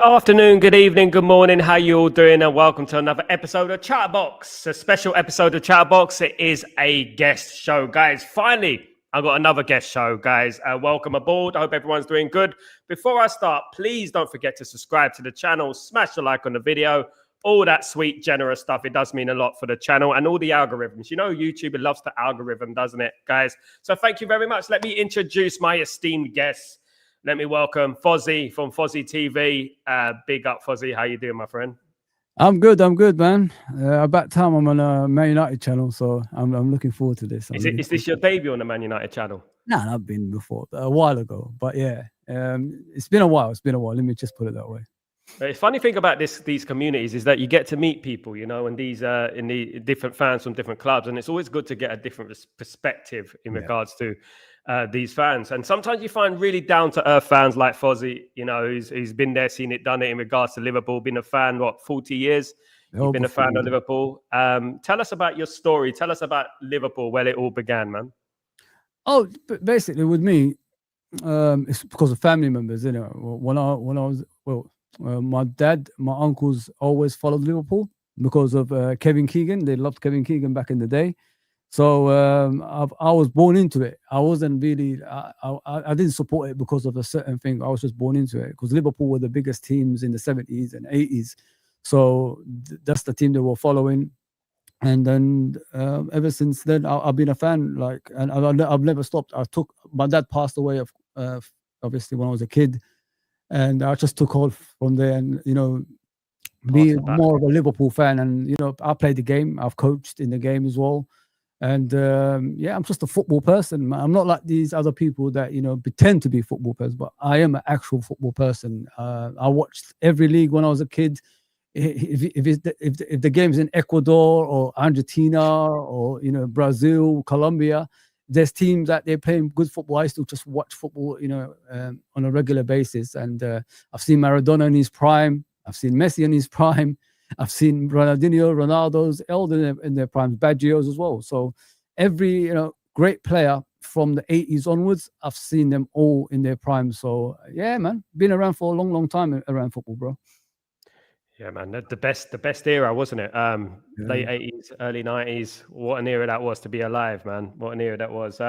afternoon, good evening, good morning. How you all doing? And welcome to another episode of Chatterbox, a special episode of Chatterbox. It is a guest show, guys. Finally, I got another guest show, guys. Welcome aboard. I hope everyone's doing good. Before I start, please don't forget to subscribe to the channel, smash the like on the video, all that sweet, generous stuff. It does mean a lot for the channel and all the algorithms. You know, YouTube, it loves the algorithm, doesn't it, guys? So thank you very much. Let me introduce my esteemed guests. Let me welcome Fozi from Fozi TV. Big up, Fozi. How you doing, my friend? I'm good, man. About time I'm on a Man United channel, so I'm looking forward to this. Is this your debut on the Man United channel? No, I've been before, a while ago. But yeah, it's been a while. Let me just put it that way. The funny thing about these communities is that you get to meet people, you know, and these in the different fans from different clubs, and it's always good to get a different perspective in regards to these fans. And sometimes you find really down-to-earth fans like Fozi, you know, who's been there, seen it, done it in regards to Liverpool, been a fan, 40 years? You've been a fan of Liverpool. Tell us about your story. Tell us about Liverpool, where it all began, man. Oh, basically with me, it's because of family members, you know. When I was, my dad, my uncles always followed Liverpool because of Kevin Keegan. They loved Kevin Keegan back in the day. So I was born into it. I wasn't really, I didn't support it because of a certain thing. I was just born into it because Liverpool were the biggest teams in the 70s and 80s. So that's the team they were following. And then ever since then, I've been a fan. And I've never stopped. My dad passed away, obviously, when I was a kid. And I just took off from there and, you know, be more of a Liverpool fan. And, you know, I played the game. I've coached in the game as well. And yeah, I'm just a football person. I'm not like these other people that, you know, pretend to be football persons, but I am an actual football person. I watched every league when I was a kid. If the game's in Ecuador or Argentina or, you know, Brazil, Colombia, there's teams that they're playing good football. I still just watch football, you know, on a regular basis. And I've seen Maradona in his prime. I've seen Messi in his prime. I've seen Ronaldinho, Ronaldo's elder in their primes, Baggios as well. So every, you know, great player from the 80s onwards, I've seen them all in their prime. So yeah, man, been around for a long, long time around football, bro. Yeah, man, the best era, wasn't it? Late 80s, early 90s. What an era that was to be alive, man. What an era that was.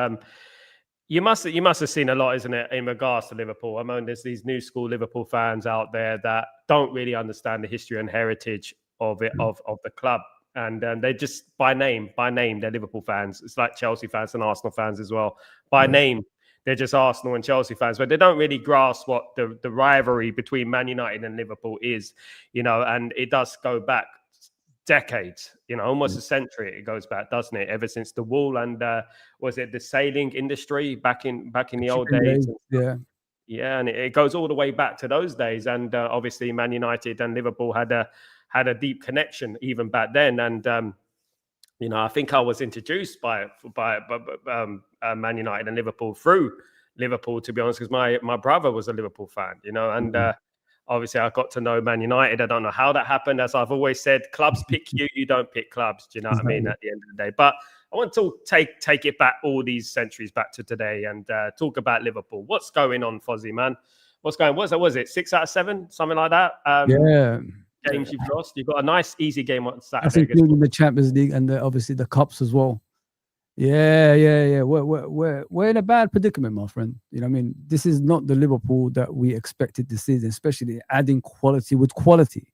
You must have seen a lot, isn't it, in regards to Liverpool? I mean, there's these new school Liverpool fans out there that don't really understand the history and heritage of it, of the club, and they just by name they're Liverpool fans. It's like Chelsea fans and Arsenal fans as well. By name, they're just Arsenal and Chelsea fans, but they don't really grasp what the rivalry between Man United and Liverpool is, you know. And it does go back decades, you know, almost a century. It goes back, doesn't it? Ever since the wool and was it the sailing industry back in the old days? Yeah, and it goes all the way back to those days. And obviously, Man United and Liverpool had a deep connection even back then. And you know, I think I was introduced by Man United and Liverpool through Liverpool, to be honest, because my brother was a Liverpool fan, you know, and obviously, I got to know Man United. I don't know how that happened. As I've always said, clubs pick you. You don't pick clubs. Do you know what I mean? At the end of the day. But I want to take it back all these centuries back to today and talk about Liverpool. What's going on, Fozi, man? What's going on? Was it 6 out of 7? Something like that? Games you've lost. You've got a nice, easy game on Saturday. Including the Champions League and obviously the Cups as well. Yeah. We're in a bad predicament, my friend. You know what I mean? This is not the Liverpool that we expected this season, especially adding quality with quality.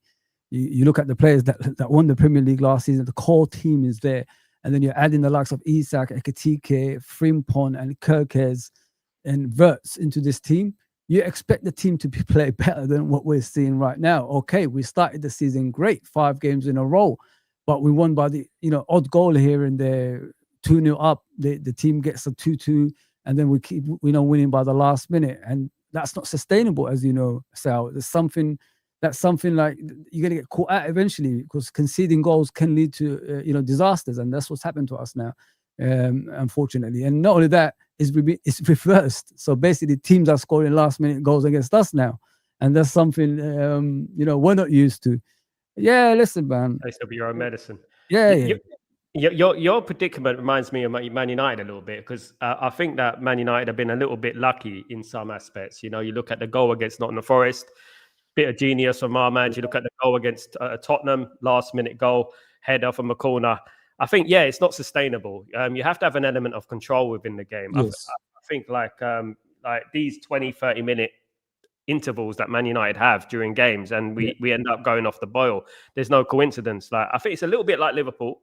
You look at the players that won the Premier League last season, the core team is there. And then you're adding the likes of Isak, Ekitike, Frimpong, and Kirkes and Wirtz into this team. You expect the team to play better than what we're seeing right now. Okay, we started the season great, 5 games in a row, but we won by the, you know, odd goal here and there. 2-0 up, the team gets a 2-2, and then we keep, you know, winning by the last minute, and that's not sustainable, as you know, Sal. There's something like you're gonna get caught out eventually, because conceding goals can lead to you know, disasters, and that's what's happened to us now, unfortunately. And not only that, it's reversed. So basically, teams are scoring last-minute goals against us now, and that's something you know, we're not used to. Yeah, listen, man. Taste of your own medicine. Yeah. Your predicament reminds me of Man United a little bit, because I think that Man United have been a little bit lucky in some aspects. You know, you look at the goal against Nottingham Forest, bit of genius from Marmad. You look at the goal against Tottenham, last-minute goal, header from a corner. I think, yeah, it's not sustainable. You have to have an element of control within the game. Yes. I think like these 20, 30-minute intervals that Man United have during games, and we end up going off the boil. There's no coincidence. Like, I think it's a little bit like Liverpool,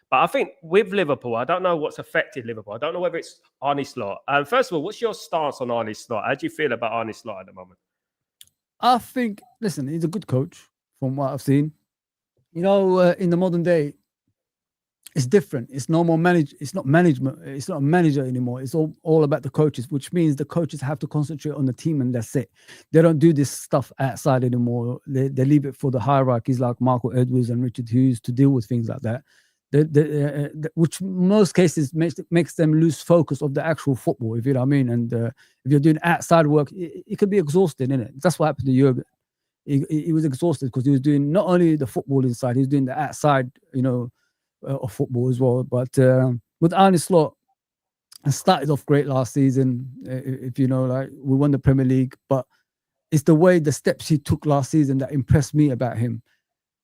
but I think with Liverpool, I don't know what's affected Liverpool. I don't know whether it's Arne Slot. First of all, what's your stance on Arne Slot? How do you feel about Arne Slot at the moment? I think, listen, he's a good coach from what I've seen. You know, in the modern day, it's different. It's no more It's not management. It's not a manager anymore. It's all about the coaches, which means the coaches have to concentrate on the team, and that's it. They don't do this stuff outside anymore. They leave it for the hierarchies like Michael Edwards and Richard Hughes to deal with things like that. Which in most cases makes them lose focus of the actual football, if you know what I mean. And if you're doing outside work, it could be exhausting, innit? That's what happened to Jurgen. He was exhausted because he was doing not only the football inside, he was doing the outside, you know, of football as well. But with Arne Slot, I started off great last season. If you know, like, we won the Premier League, but it's the steps he took last season that impressed me about him.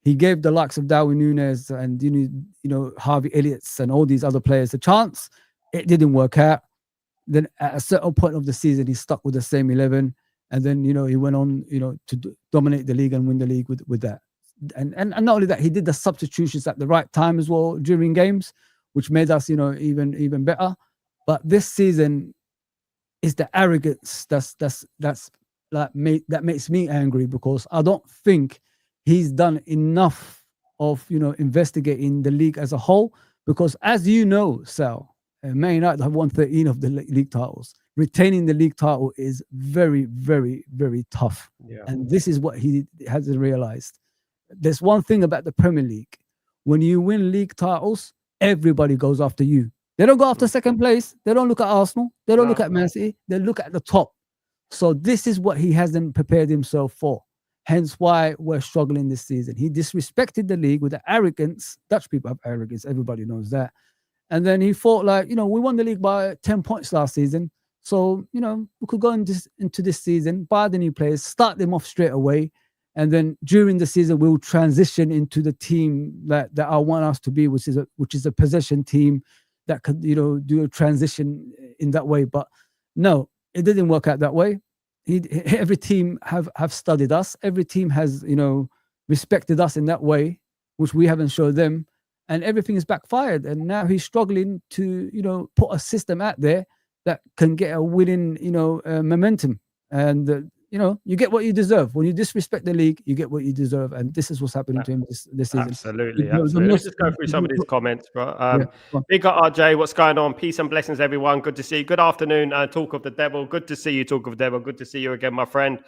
He gave the likes of Darwin Núñez and you know Harvey Elliott's and all these other players a chance. It didn't work out. Then at a certain point of the season, he stuck with the same 11, and then you know he went on, you know, to dominate the league and win the league with that. And not only that, he did the substitutions at the right time as well during games, which made us, you know, even better. But this season is the arrogance that makes me angry, because I don't think he's done enough of, you know, investigating the league as a whole. Because as you know, Sal, Man United have won 13 of the league titles. Retaining the league title is very, very, very tough. Yeah. And this is what he hasn't realized. There's one thing about the Premier League. When you win league titles, everybody goes after you. They don't go after second place. They don't look at Arsenal. They don't look at Man City. They look at the top. So this is what he hasn't prepared himself for. Hence why we're struggling this season. He disrespected the league with the arrogance. Dutch people have arrogance. Everybody knows that. And then he thought, like, you know, we won the league by 10 points last season. So, you know, we could go into this season, buy the new players, start them off straight away. And then during the season, we'll transition into the team that I want us to be, which is a possession team that could, you know, do a transition in that way. But no, it didn't work out that way. Every team have studied us. Every team has, you know, respected us in that way, which we haven't showed them. And everything is backfired. And now he's struggling to, you know, put a system out there that can get a winning, you know, momentum. And you know, you get what you deserve. When you disrespect the league, you get what you deserve. And this is what's happening to him this season. Absolutely. Let's just go through some of these comments, bro. Big up RJ, what's going on? Peace and blessings, everyone. Good to see you. Good afternoon, Talk of the Devil. Good to see you, Talk of the Devil. Good to see you again, my friend.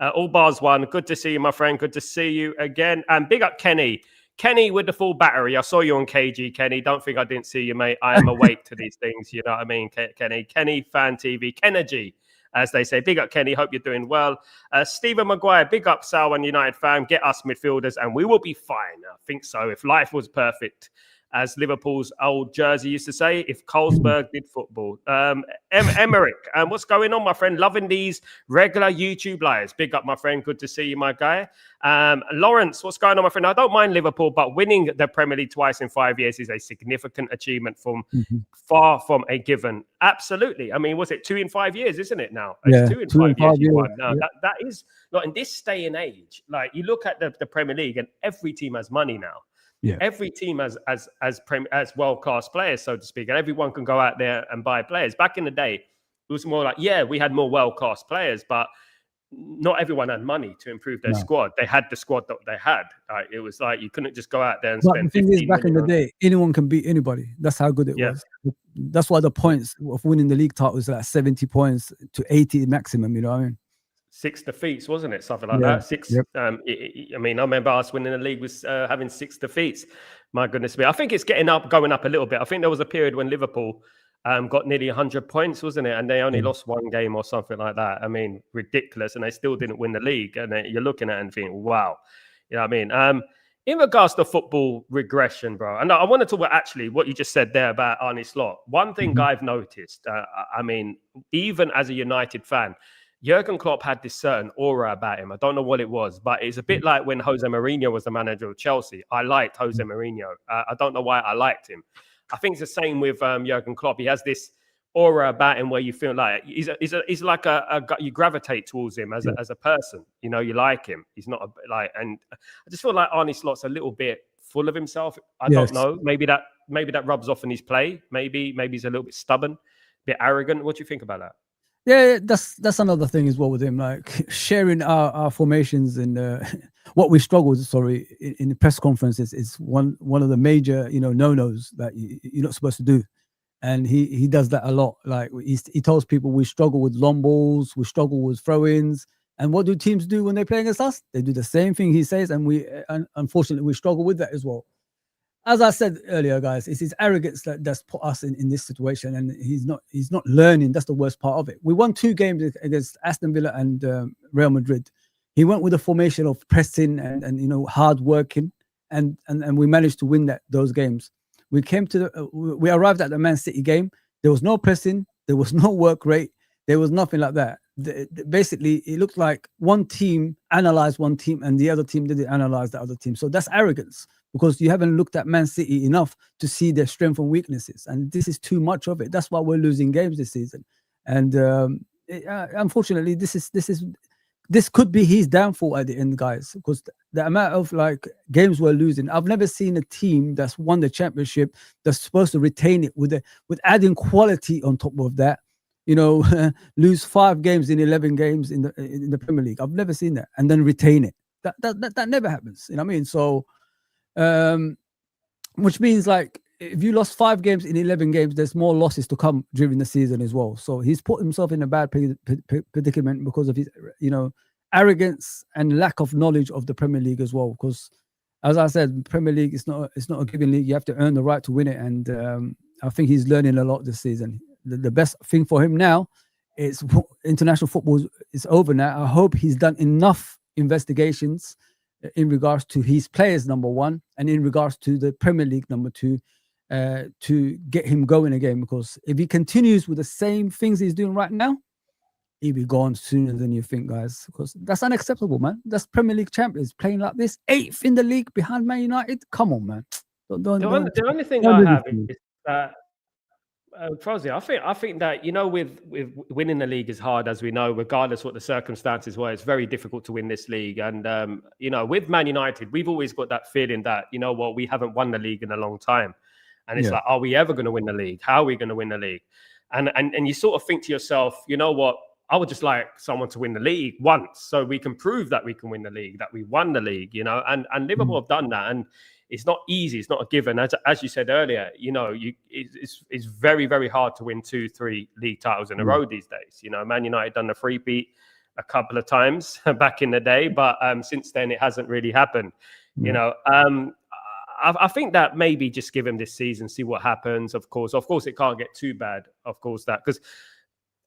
All bars one. Good to see you, my friend. Good to see you again. And big up Kenny. Kenny with the full battery. I saw you on KG, Kenny. Don't think I didn't see you, mate. I am awake to these things. You know what I mean, Kenny? Kenny Fan TV. Kennergy, as they say. Big up, Kenny. Hope you're doing well. Stephen Maguire, big up, Sal and United fan. Get us midfielders and we will be fine. I think so. If life was perfect, as Liverpool's old jersey used to say, if Carlsberg did football. Emmerich, what's going on, my friend? Loving these regular YouTube lives. Big up, my friend. Good to see you, my guy. Lawrence, what's going on, my friend? I don't mind Liverpool, but winning the Premier League twice in 5 years is a significant achievement from far from a given. Absolutely. I mean, was it 2 in 5 years, isn't it now? It's 2 in 5 years you won. Now, that is, not in this day and age, like you look at the Premier League and every team has money now. Yeah. Every team has world-class players, so to speak, and everyone can go out there and buy players. Back in the day, it was more like, yeah, we had more world-class players, but not everyone had money to improve their squad. They had the squad that they had. Like, it was like you couldn't just go out there and spend. The thing is, back in the day, anyone can beat anybody. That's how good it was. That's why the points of winning the league title was like 70 points to 80 maximum. You know what I mean? 6 defeats, wasn't it? Something like that. 6. Yep. I mean, I remember us winning the league was having 6 defeats. My goodness me. I think it's going up a little bit. I think there was a period when Liverpool got nearly 100 points, wasn't it? And they only lost 1 game or something like that. I mean, ridiculous. And they still didn't win the league. And you're looking at it and thinking, wow. You know what I mean? In regards to football regression, bro, and I want to talk about actually what you just said there about Arne Slot. One thing I've noticed, I mean, even as a United fan, Jurgen Klopp had this certain aura about him. I don't know what it was, but it's a bit like when Jose Mourinho was the manager of Chelsea. I liked Jose Mourinho. I don't know why I liked him. I think it's the same with Jurgen Klopp. He has this aura about him where you feel like he's like you gravitate towards him as a person. You know, you like him. He's not and I just feel like Arne Slot's a little bit full of himself. I don't know. Maybe that rubs off in his play. Maybe he's a little bit stubborn, a bit arrogant. What do you think about that? Yeah, that's another thing as well with him, like sharing our formations and what we struggle with. Sorry, in the press conferences is one of the major no-nos that you're not supposed to do, and he does that a lot. Like he tells people we struggle with long balls, we struggle with throw-ins, and what do teams do when they play against us? They do the same thing he says, and unfortunately we struggle with that as well. As I said earlier, guys, it's his arrogance that's put us in this situation, and he's not learning. That's the worst part of it. We won 2 games against Aston Villa and Real Madrid. He went with a formation of pressing and hard working, and we managed to win those games. We arrived at the Man City game. There was no pressing, there was no work rate, there was nothing like that. Basically, it looked like one team analyzed one team and the other team didn't analyze the other team. So that's arrogance, because you haven't looked at Man City enough to see their strengths and weaknesses. And this is too much of it. That's why we're losing games this season. And unfortunately, this could be his downfall at the end, guys, because the amount of games we're losing. I've never seen a team that's won the championship that's supposed to retain it with adding quality on top of that. Lose 5 games in 11 games in the Premier League. I've never seen that, and then retain it. That never happens. You know what I mean? So, which means if you lost 5 games in 11 games, there's more losses to come during the season as well. So he's put himself in a bad predicament because of his, arrogance and lack of knowledge of the Premier League as well. Because, as I said, Premier League is not a given league. You have to earn the right to win it, and I think he's learning a lot this season. The best thing for him now is international football is over now. I hope he's done enough investigations in regards to his players, number 1, and in regards to the Premier League, number 2, to get him going again. Because if he continues with the same things he's doing right now, he'll be gone sooner than you think, guys. Because that's unacceptable, man. That's Premier League champions playing like this, 8th in the league behind Man United. Come on, man. The only thing I have is that. Fozi, I think that with winning the league is hard, as we know, regardless what the circumstances were. It's very difficult to win this league, and with Man United, we've always got that feeling that we haven't won the league in a long time, and it's like, are we ever going to win the league? How are we going to win the league? And you sort of think to yourself, you know what? I would just like someone to win the league once, so we can prove that we can win the league, that we won the league, and Liverpool have done that, and it's not easy. It's not a given. As you said earlier, it's very, very hard to win 2-3 league titles in a row these days. Man United done the three-peat a couple of times back in the day, but since then it hasn't really happened. I think that maybe just give him this season, see what happens. Of course, it can't get too bad. Of course, because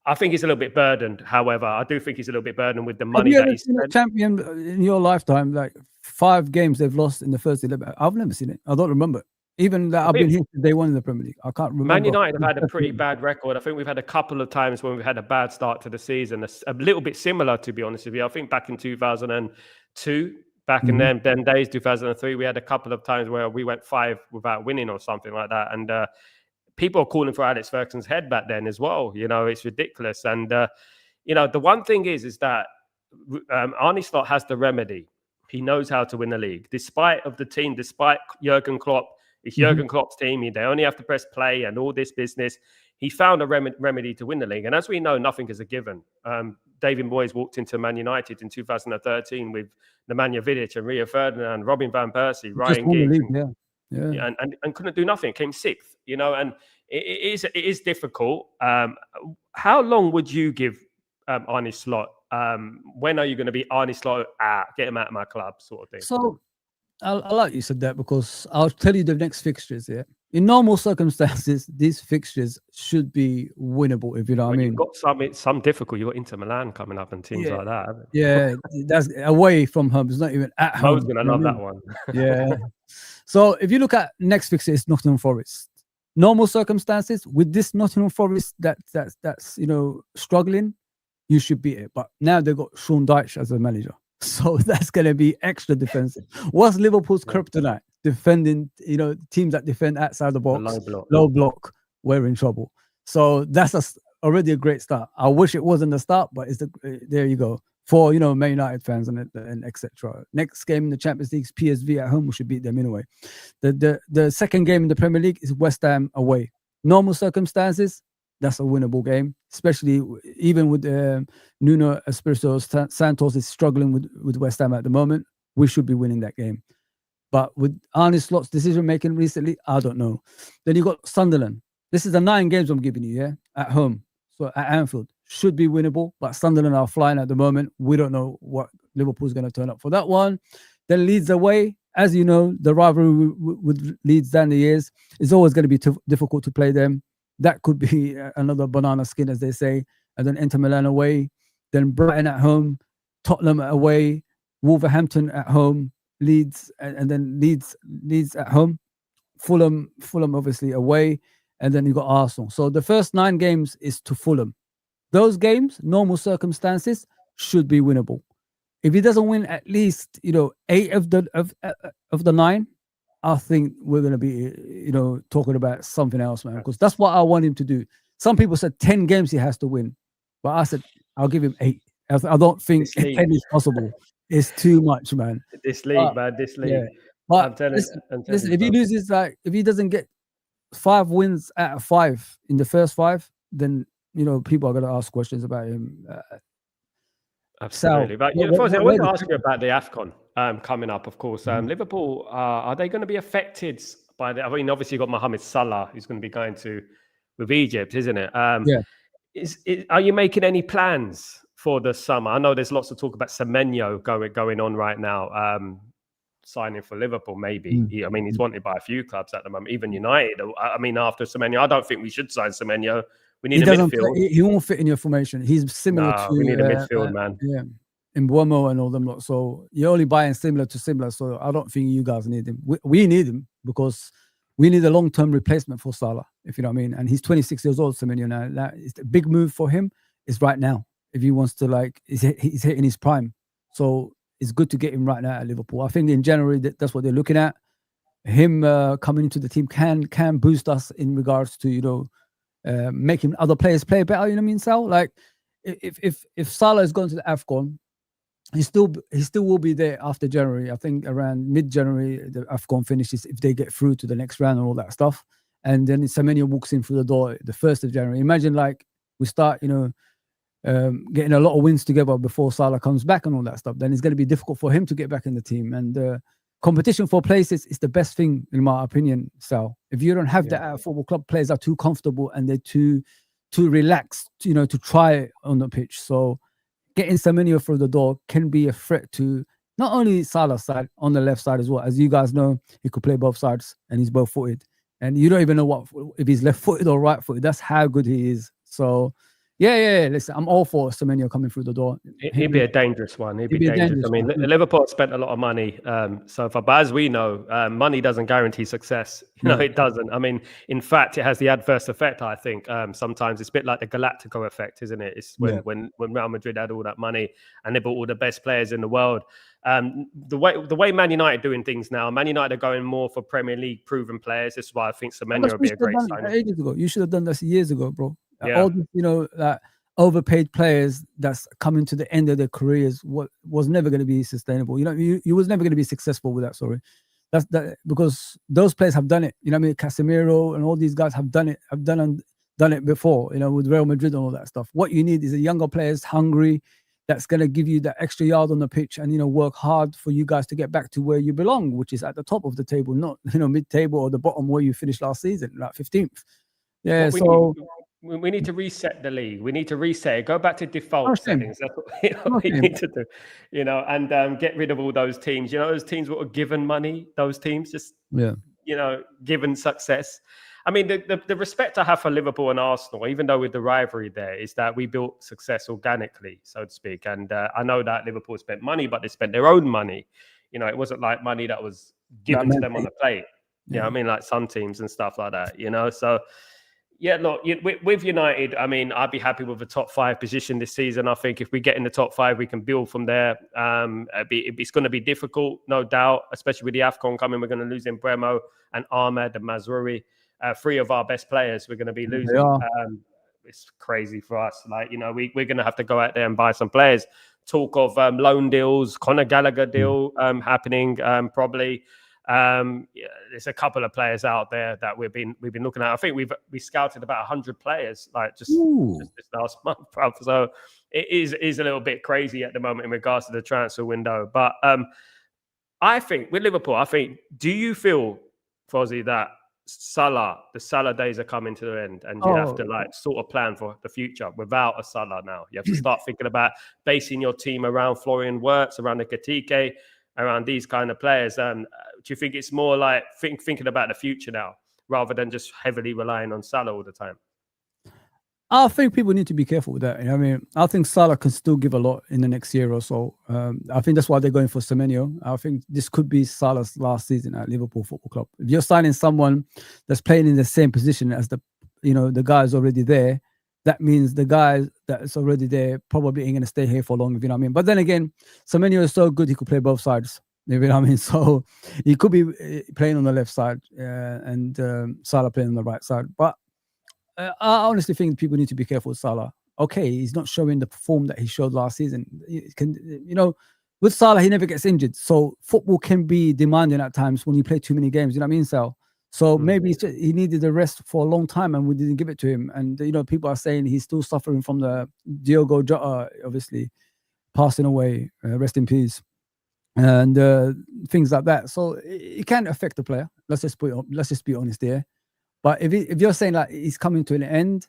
I think he's a little bit burdened. However, I do think he's a little bit burdened with the money that he's spent. Champion in your lifetime, 5 games they've lost in the first 11. I've never seen it. I don't remember. Even that I've been here since day 1 in the Premier League. I can't remember. Man United have had a pretty bad record. I think we've had a couple of times when we've had a bad start to the season. A little bit similar, to be honest with you. I think back in 2002, back in them days, 2003, we had a couple of times where we went 5 without winning or something like that. And people are calling for Alex Ferguson's head back then as well. It's ridiculous. And, the one thing is that Arne Slot has the remedy. He knows how to win the league. Despite Jurgen Klopp, it's Jurgen Klopp's team. They only have to press play and all this business. He found a remedy to win the league. And as we know, nothing is a given. David Moyes walked into Man United in 2013 with Nemanja Vidic and Rio Ferdinand, Robin van Persie, Ryan Giggs. And couldn't do nothing. Came 6th, and it is difficult. How long would you give Arne Slot? When are you going to be Arne Slot? Get him out of my club, sort of thing. So I like you said that, because I'll tell you the next fixtures. Yeah, in normal circumstances, these fixtures should be winnable. If you know what I mean. You've got some difficult. You've got Inter Milan coming up and teams like that. Yeah, that's away from home. It's not even at home. Mo's going to love that one. Yeah. So if you look at next fixture, it's Nottingham Forest. Normal circumstances with this Nottingham Forest that's struggling, you should beat it. But now they've got Sean Dyche as a manager. So that's going to be extra defensive. What's Liverpool's kryptonite? Defending, teams that defend outside the box, low block, we're in trouble. So that's already a great start. I wish it wasn't the start, but there you go. For Man United fans and etc. Next game in the Champions League is PSV at home. We should beat them anyway. The second game in the Premier League is West Ham away. Normal circumstances, that's a winnable game, especially even with Nuno Espirito Santos is struggling with West Ham at the moment. We should be winning that game. But with Arne Slot's decision making recently, I don't know. Then you got Sunderland. This is the 9 games I'm giving you, at home. So at Anfield, should be winnable, but Sunderland are flying at the moment. We don't know what Liverpool's going to turn up for that one. Then Leeds away. As you know, the rivalry with Leeds down the years is always going to be difficult to play them. That could be another banana skin, as they say. And then Inter Milan away. Then Brighton at home. Tottenham away. Wolverhampton at home. Leeds, and then Leeds at home. Fulham obviously away. And then you got Arsenal. So the first 9 games is to Fulham. Those games, normal circumstances, should be winnable. If he doesn't win at least 8 of the 9, I think we're going to be talking about something else, man. Because that's what I want him to do. Some people said 10 games he has to win, but I said I'll give him 8. I don't think 10 is possible. It's too much, man. This league, man. This league. Yeah. But listen, if he loses, if he doesn't get 5 wins out of 5 in the first 5, then people are going to ask questions about him. Absolutely. But I want to ask you about the AFCON coming up, of course. Liverpool, are they going to be affected by the? I mean, obviously you've got Mohamed Salah, who's going to be going with Egypt, isn't it? Are you making any plans for the summer? I know there's lots of talk about Semenyo going on right now. Signing for Liverpool, maybe. He's wanted by a few clubs at the moment, even United. I mean, after Semenyo, I don't think we should sign Semenyo. We need a midfield. He won't fit in your formation. He's similar to. We need a midfield, man. Yeah, in Mbuemo and all them lot. So you're only buying similar to similar. So I don't think you guys need him. We need him because we need a long-term replacement for Salah, if you know what I mean. And he's 26 years old, Semenyo now. That is the big move for him. Is right now if he wants to he's hitting his prime. So it's good to get him right now at Liverpool. I think in January that's what they're looking at. Him coming into the team can boost us in regards to making other players play better. You know what I mean, Sal? Like if Salah is going to the AFCON, he still will be there after January. I think around mid-January the AFCON finishes if they get through to the next round and all that stuff. And then Semenyo walks in through the door the 1st of January. Imagine we start getting a lot of wins together before Salah comes back and all that stuff. Then it's going to be difficult for him to get back in the team. And competition for places is the best thing, in my opinion, Sal. If you don't have that at a football club, players are too comfortable and they're too relaxed, to try on the pitch. So getting Semenyo through the door can be a threat to not only Salah's side, on the left side as well. As you guys know, he could play both sides and he's both-footed. And you don't even know if he's left-footed or right-footed. That's how good he is. So yeah. Listen, I'm all for Semenyo coming through the door. He'd be a dangerous one. He'd be dangerous. I mean, Liverpool spent a lot of money so far, but as we know, money doesn't guarantee success. It doesn't. I mean, in fact, it has the adverse effect. I think sometimes it's a bit like the Galactico effect, isn't it? It's when Real Madrid had all that money and they bought all the best players in the world. The way Man United are doing things now, Man United are going more for Premier League proven players. This is why I think Semenyo would be a great signing. Ages ago, you should have done this years ago, bro. All these, overpaid players that's coming to the end of their careers was never going to be sustainable. You was never going to be successful with that. Sorry, that's because those players have done it. Casemiro and all these guys have done it. Have done it before. With Real Madrid and all that stuff. What you need is a younger players hungry, that's going to give you that extra yard on the pitch and work hard for you guys to get back to where you belong, which is at the top of the table, not mid-table or the bottom where you finished last season, like 15th. Yeah, we need to reset the league. We need to reset it. Go back to default settings. That's what we need to do. And get rid of all those teams. Those teams that were given money. Those teams just given success. I mean, the respect I have for Liverpool and Arsenal, even though with the rivalry there, is that we built success organically, so to speak. And I know that Liverpool spent money, but they spent their own money. It wasn't like money that was given to them on the plate. You know what I mean? Like some teams and stuff like that. So. Yeah, look, with United, I mean, I'd be happy with a top 5 position this season. I think if we get in the top 5, we can build from there. It's going to be difficult, no doubt, especially with the AFCON coming. We're going to lose in Bremo and Ahmed and Mazruri. 3 of our best players we're going to be losing. It's crazy for us. Like, you know, we're going to have to go out there and buy some players. Talk of loan deals, Conor Gallagher deal happening probably. There's a couple of players out there that we've been looking at. I think we scouted about 100 players like just this last month, bro. So it is a little bit crazy at the moment in regards to the transfer window. But I think with Liverpool, do you feel, Fozi, that the Salah days are coming to the end, and you have to like sort of plan for the future without a Salah now? You have to start thinking about basing your team around Florian Wirtz, around the Ekitike, around these kind of players. Do you think it's more like thinking about the future now rather than just heavily relying on Salah all the time? I think people need to be careful with that. I mean, I think Salah can still give a lot in the next year or so. I think that's why they're going for Semenyo. I think this could be Salah's last season at Liverpool Football Club. If you're signing someone that's playing in the same position as the guy's already there, that means the guy that's already there probably ain't going to stay here for long, if you know what I mean. But then again, Semenyo is so good, he could play both sides, you know what I mean? So he could be playing on the left side and Salah playing on the right side. But I honestly think people need to be careful with Salah. Okay, he's not showing the form that he showed last season. With Salah, he never gets injured. So football can be demanding at times when you play too many games, you know what I mean, Sal? So maybe he needed a rest for a long time and we didn't give it to him. And, people are saying he's still suffering from the Diogo Jota, obviously, passing away, rest in peace, and things like that. So it can affect the player. Let's just be honest here. But if you're saying like he's coming to an end,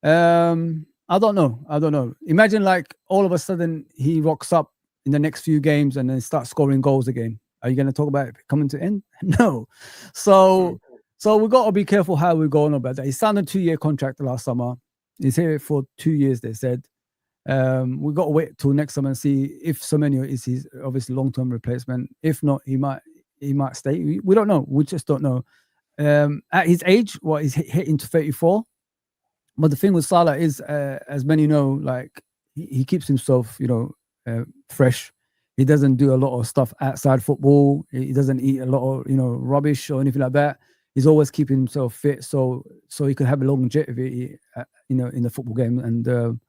I don't know. Imagine like all of a sudden he rocks up in the next few games and then starts scoring goals again. Are you going to talk about it coming to an end? No. So we've got to be careful how we go on about that. He signed a 2-year contract last summer. He's here for 2 years, they said. We've got to wait till next summer and see if Semenyo is his obviously long-term replacement. If not, he might stay. We don't know. We just don't know. At his age, he's hitting to 34. But the thing with Salah is, as many know, like he keeps himself, fresh. He doesn't do a lot of stuff outside football. He doesn't eat a lot of, rubbish or anything like that. He's always keeping himself fit, so he could have a longevity, in the football game. And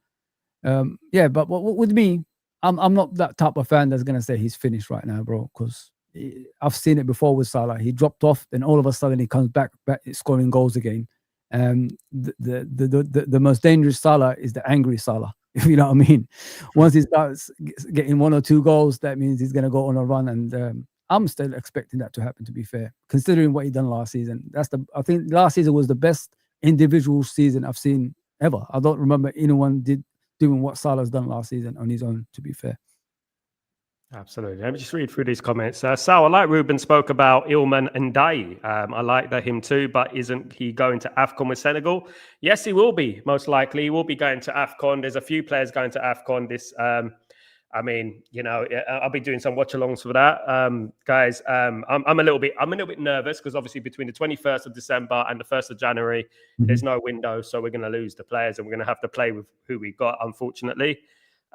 but with me, I'm not that type of fan that's gonna say he's finished right now, bro. Because I've seen it before with Salah. He dropped off, then all of a sudden he comes back scoring goals again. The most dangerous Salah is the angry Salah. If you know what I mean. Once he starts getting 1 or 2 goals, that means he's going to go on a run. And I'm still expecting that to happen, to be fair, considering what he done last season. I think last season was the best individual season I've seen ever. I don't remember anyone doing what Salah's done last season on his own, to be fair. Absolutely. Let me just read through these comments. Sal, I like Ruben spoke about Ilman Ndiaye. I like him too, but isn't he going to AFCON with Senegal? Yes, he will be, most likely. He will be going to AFCON. There's a few players going to AFCON this. I'll be doing some watch-alongs for that. Guys, I'm a little bit nervous because obviously between the 21st of December and the 1st of January, there's no window. So we're going to lose the players and we're going to have to play with who we got, unfortunately.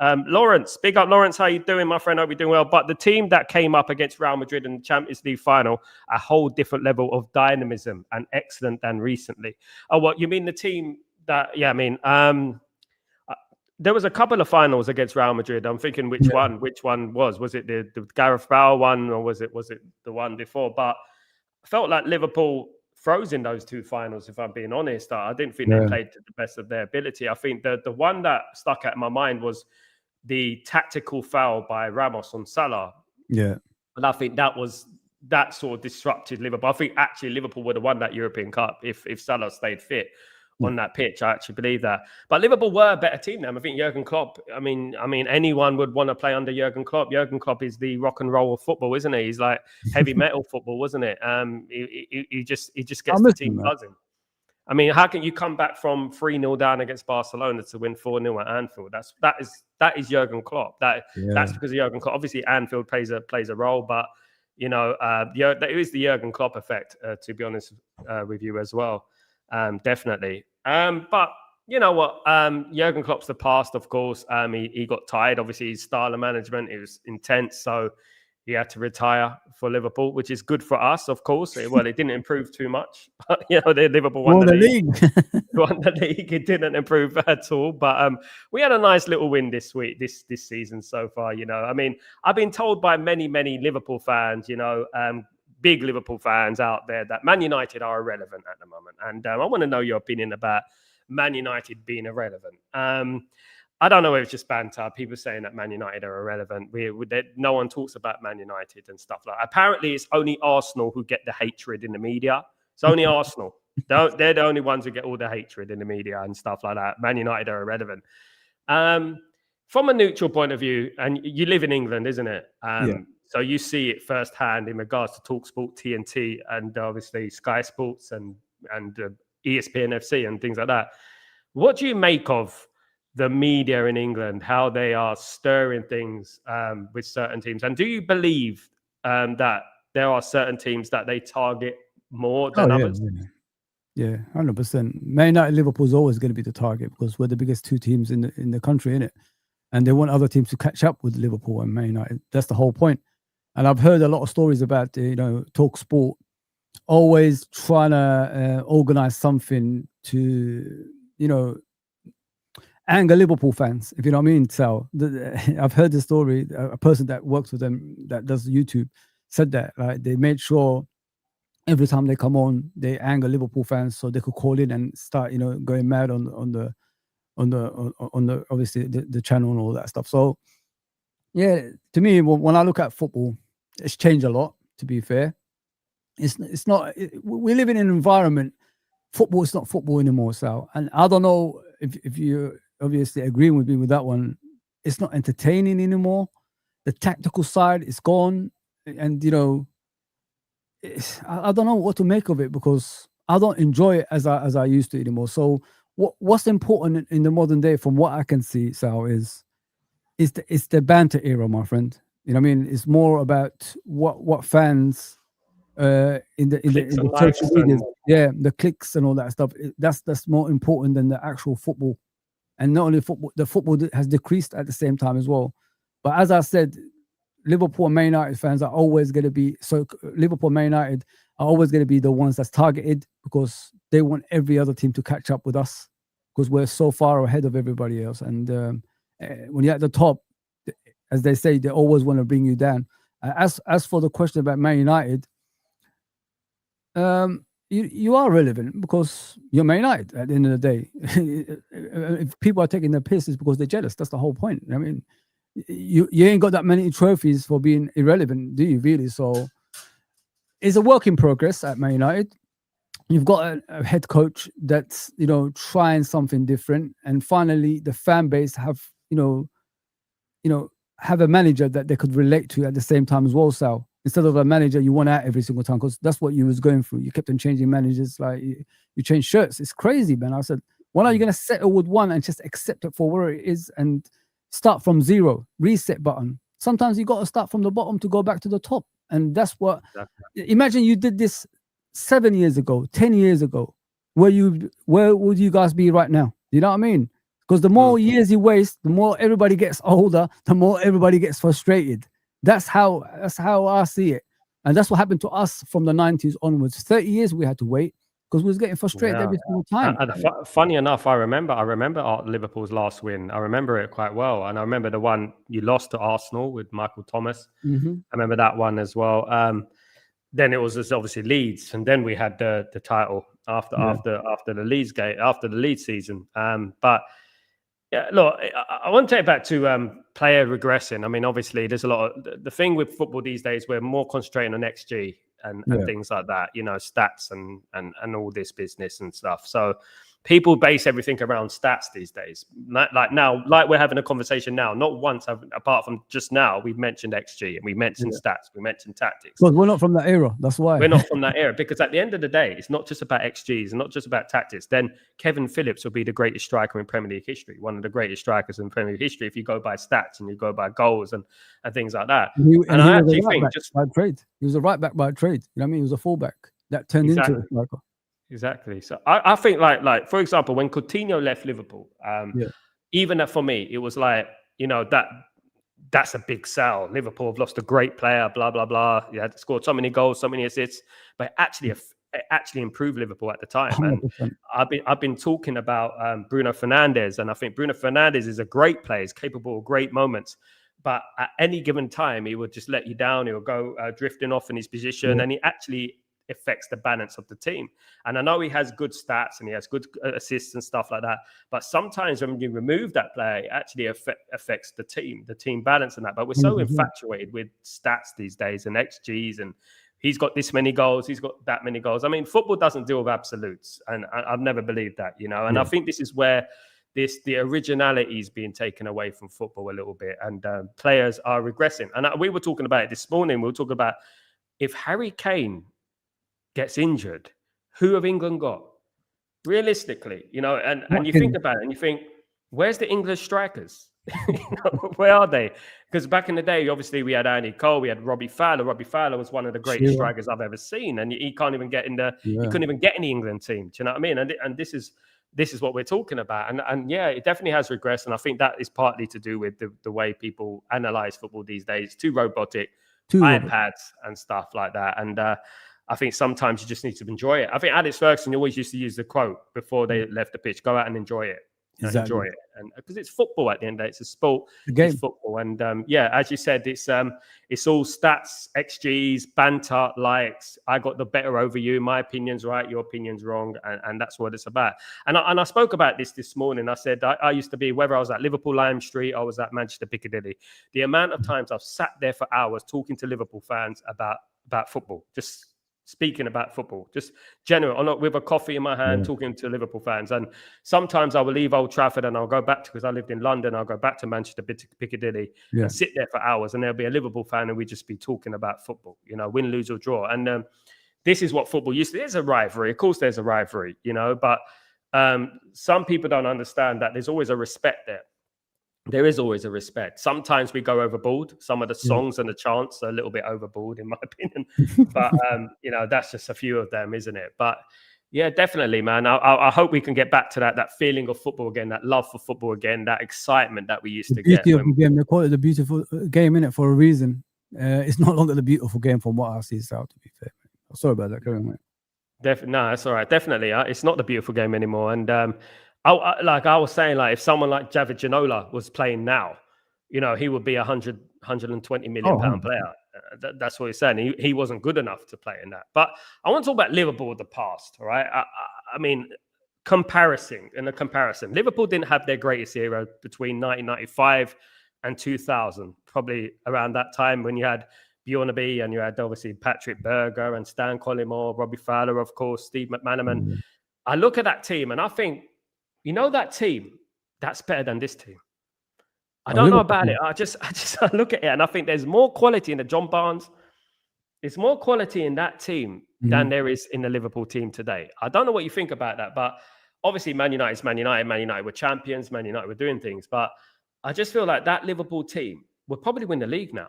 Lawrence, big up, Lawrence. How you doing, my friend? Hope you're doing well. But the team that came up against Real Madrid in the Champions League final, a whole different level of dynamism and excellent than recently. Oh, what you mean? The team that? Yeah, I mean, there was a couple of finals against Real Madrid. I'm thinking which one was it the Gareth Bale one or was it the one before? But I felt like Liverpool froze in those 2 finals, if I'm being honest. I didn't think they played to the best of their ability. I think the one that stuck out in my mind was the tactical foul by Ramos on Salah. Yeah. And I think that sort of disrupted Liverpool. I think actually Liverpool would have won that European Cup if Salah stayed fit on that pitch. I actually believe that. But Liverpool were a better team than I think Jurgen Klopp. I mean, anyone would want to play under Jurgen Klopp. Jurgen Klopp is the rock and roll of football, isn't he? He's like heavy metal football, wasn't it? He just gets the team buzzing. I mean, how can you come back from 3-0 down against Barcelona to win 4-0 at Anfield? That is Jurgen Klopp. That's because of Jurgen Klopp. Obviously, Anfield plays a role, but it is the Jurgen Klopp effect. To be honest with you as well. Definitely. But you know what? Jurgen Klopp's the past, of course. He got tired. Obviously, his style of management, it was intense. So he had to retire for Liverpool, which is good for us, of course. Well, it didn't improve too much. But, Liverpool won the league. Won the league. It didn't improve at all. But we had a nice little win this week, this season so far. I mean, I've been told by many Liverpool fans, big Liverpool fans out there, that Man United are irrelevant at the moment. And I want to know your opinion about Man United being irrelevant. I don't know if it's just banter. People saying that Man United are irrelevant. No one talks about Man United and stuff like that. Apparently, it's only Arsenal who get the hatred in the media. It's only Arsenal. They're the only ones who get all the hatred in the media and stuff like that. Man United are irrelevant. From a neutral point of view, and you live in England, isn't it? So you see it firsthand in regards to TalkSport, TNT, and obviously Sky Sports and ESPN FC and things like that. What do you make of the media in England, how they are stirring things with certain teams? And do you believe that there are certain teams that they target more than others? Yeah, 100%. Man United, Liverpool is always going to be the target because we're the biggest two teams in the country, innit? And they want other teams to catch up with Liverpool and Man United. That's the whole point. And I've heard a lot of stories about, TalkSport always trying to organize something to, anger Liverpool fans, if you know what I mean, Sal. I've heard the story. A person that works with them, that does YouTube, said that they made sure every time they come on, they anger Liverpool fans so they could call in and start, going mad on the obviously the channel and all that stuff. So yeah, to me, when I look at football, it's changed a lot. To be fair, it's not. We live in an environment. Football is not football anymore, Sal. And I don't know if you obviously agreeing with me with that one. It's not entertaining anymore. The tactical side is gone, and I don't know what to make of it because I don't enjoy it as I used to anymore. So what's important in the modern day, from what I can see, Sal, is the banter era, my friend. You know what I mean? It's more about what fans in the social media, the clicks and all that stuff. That's more important than the actual football. And not only football, the football has decreased at the same time as well. But as I said, Liverpool and Man United fans are always going to be Liverpool and Man United are always going to be the ones that's targeted because they want every other team to catch up with us because we're so far ahead of everybody else. And when you're at the top, as they say, they always want to bring you down. As for the question about Man United, you are relevant because you're Man United at the end of the day. If people are taking their piss, it's because they're jealous. That's the whole point. I mean, you ain't got that many trophies for being irrelevant, do you really? So it's a work in progress at Man United. You've got a head coach that's trying something different, and finally the fan base have have a manager that they could relate to at the same time as well, Sal. Instead of a manager you want out every single time, because that's what you was going through. You kept on changing managers, like you changed shirts. It's crazy, man. I said, when are you going to settle with one and just accept it for where it is and start from zero, reset button? Sometimes you got to start from the bottom to go back to the top. And that's what, imagine you did this 7 years ago, 10 years ago. Where would you guys be right now? You know what I mean? Because the more years you waste, the more everybody gets older, the more everybody gets frustrated. That's how I see it. And that's what happened to us from the 90s onwards. 30 years we had to wait because we was getting frustrated every single time. Funny enough, I remember Liverpool's last win. I remember it quite well. And I remember the one you lost to Arsenal with Michael Thomas. I remember that one as well. Then it was just obviously Leeds. And then we had the title after the Leeds game, after the Leeds season. But yeah, look, I want to take it back to player regressing. I mean, obviously, there's a lot of the thing with football these days. We're more concentrating on XG and things like that, stats and all this business and stuff. So people base everything around stats these days. Like now, like we're having a conversation now, not once, apart from just now, we've mentioned XG and we mentioned stats, we mentioned tactics. Because we're not from that era. That's why. We're not from that era. Because at the end of the day, it's not just about XGs, it's not just about tactics. Then Kevin Phillips will be the greatest striker in Premier League history, one of the greatest strikers in Premier League history, if you go by stats and you go by goals and things like that. And I actually think by trade. He was a right back by trade. You know what I mean? He was a fullback that turned into a striker. Exactly. So I think like for example, when Coutinho left Liverpool, Yeah. even for me, it was like, that's a big sell. Liverpool have lost a great player, blah, blah, blah. He had scored so many goals, so many assists, but it actually improved Liverpool at the time. And 100%. I've been talking about Bruno Fernandes, and I think Bruno Fernandes is a great player. He's capable of great moments. But at any given time, he would just let you down. He would go drifting off in his position, Yeah. and he actually affects the balance of the team. And I know he has good stats and he has good assists and stuff like that. But sometimes when you remove that player, it actually affects the team balance and that. But we're so 100%. infatuated with stats these days and XGs, and he's got this many goals, he's got that many goals. I mean, football doesn't deal with absolutes, and I've never believed that, And Yeah. I think this is where the originality is being taken away from football a little bit, and players are regressing. And we were talking about it this morning. We were talking about if Harry Kane gets injured, who have England got? Realistically, and you think about it and you think, where's the English strikers? Where are they? Because back in the day, obviously, we had Andy Cole, we had Robbie Fowler. Robbie Fowler was one of the greatest strikers I've ever seen, and he can't even get in he couldn't even get in the England team. Do you know what I mean? And this is what we're talking about. And yeah, it definitely has regressed, and I think that is partly to do with the way people analyze football these days. It's too robotic, iPads and stuff like that, and I think sometimes you just need to enjoy it. I think Alex Ferguson always used to use the quote before they left the pitch: "Go out and enjoy it." Enjoy it, and because it's football at the end of the day, it's a sport, it's football, and yeah, as you said, it's all stats, XGs, banter, likes. I got the better over you. My opinion's right, your opinion's wrong, and that's what it's about. And I spoke about this morning. I said I used to be, whether I was at Liverpool Lime Street, I was at Manchester Piccadilly. The amount of times I've sat there for hours talking to Liverpool fans about football, just speaking about football, just general, with a coffee in my hand, talking to Liverpool fans. And sometimes I will leave Old Trafford and I'll go back because I lived in London. I'll go back to Manchester Piccadilly and sit there for hours, and there'll be a Liverpool fan and we just be talking about football, win, lose or draw. And this is what football used to. There's a rivalry. Of course there's a rivalry, but some people don't understand that there's always a respect there. There is always a respect. Sometimes we go overboard. Some of the songs and the chants are a little bit overboard, in my opinion. But, that's just a few of them, isn't it? But, yeah, definitely, man. I hope we can get back to that feeling of football again, that love for football again, that excitement that we used to get. The beauty of the game. They call it the beautiful game, innit, for a reason. It's no longer the beautiful game from what I see, Sal, to be fair. Sorry about that. Go on, mate. No, that's all right. Definitely. It's not the beautiful game anymore. And, I was saying, if someone like Javid Ginola was playing now, he would be 120 million pound player. That's what he's saying. He wasn't good enough to play in that. But I want to talk about Liverpool of the past, all right? I mean, comparison. Liverpool didn't have their greatest era between 1995 and 2000, probably around that time when you had Bjornaby and you had obviously Patrick Berger and Stan Collymore, Robbie Fowler, of course, Steve McManaman. I look at that team and I think, that team, that's better than this team. I don't know about it. I just look at it and I think there's more quality in the John Barnes. There's more quality in that team than there is in the Liverpool team today. I don't know what you think about that, but obviously Man United is Man United. Man United were champions. Man United were doing things. But I just feel like that Liverpool team will probably win the league now.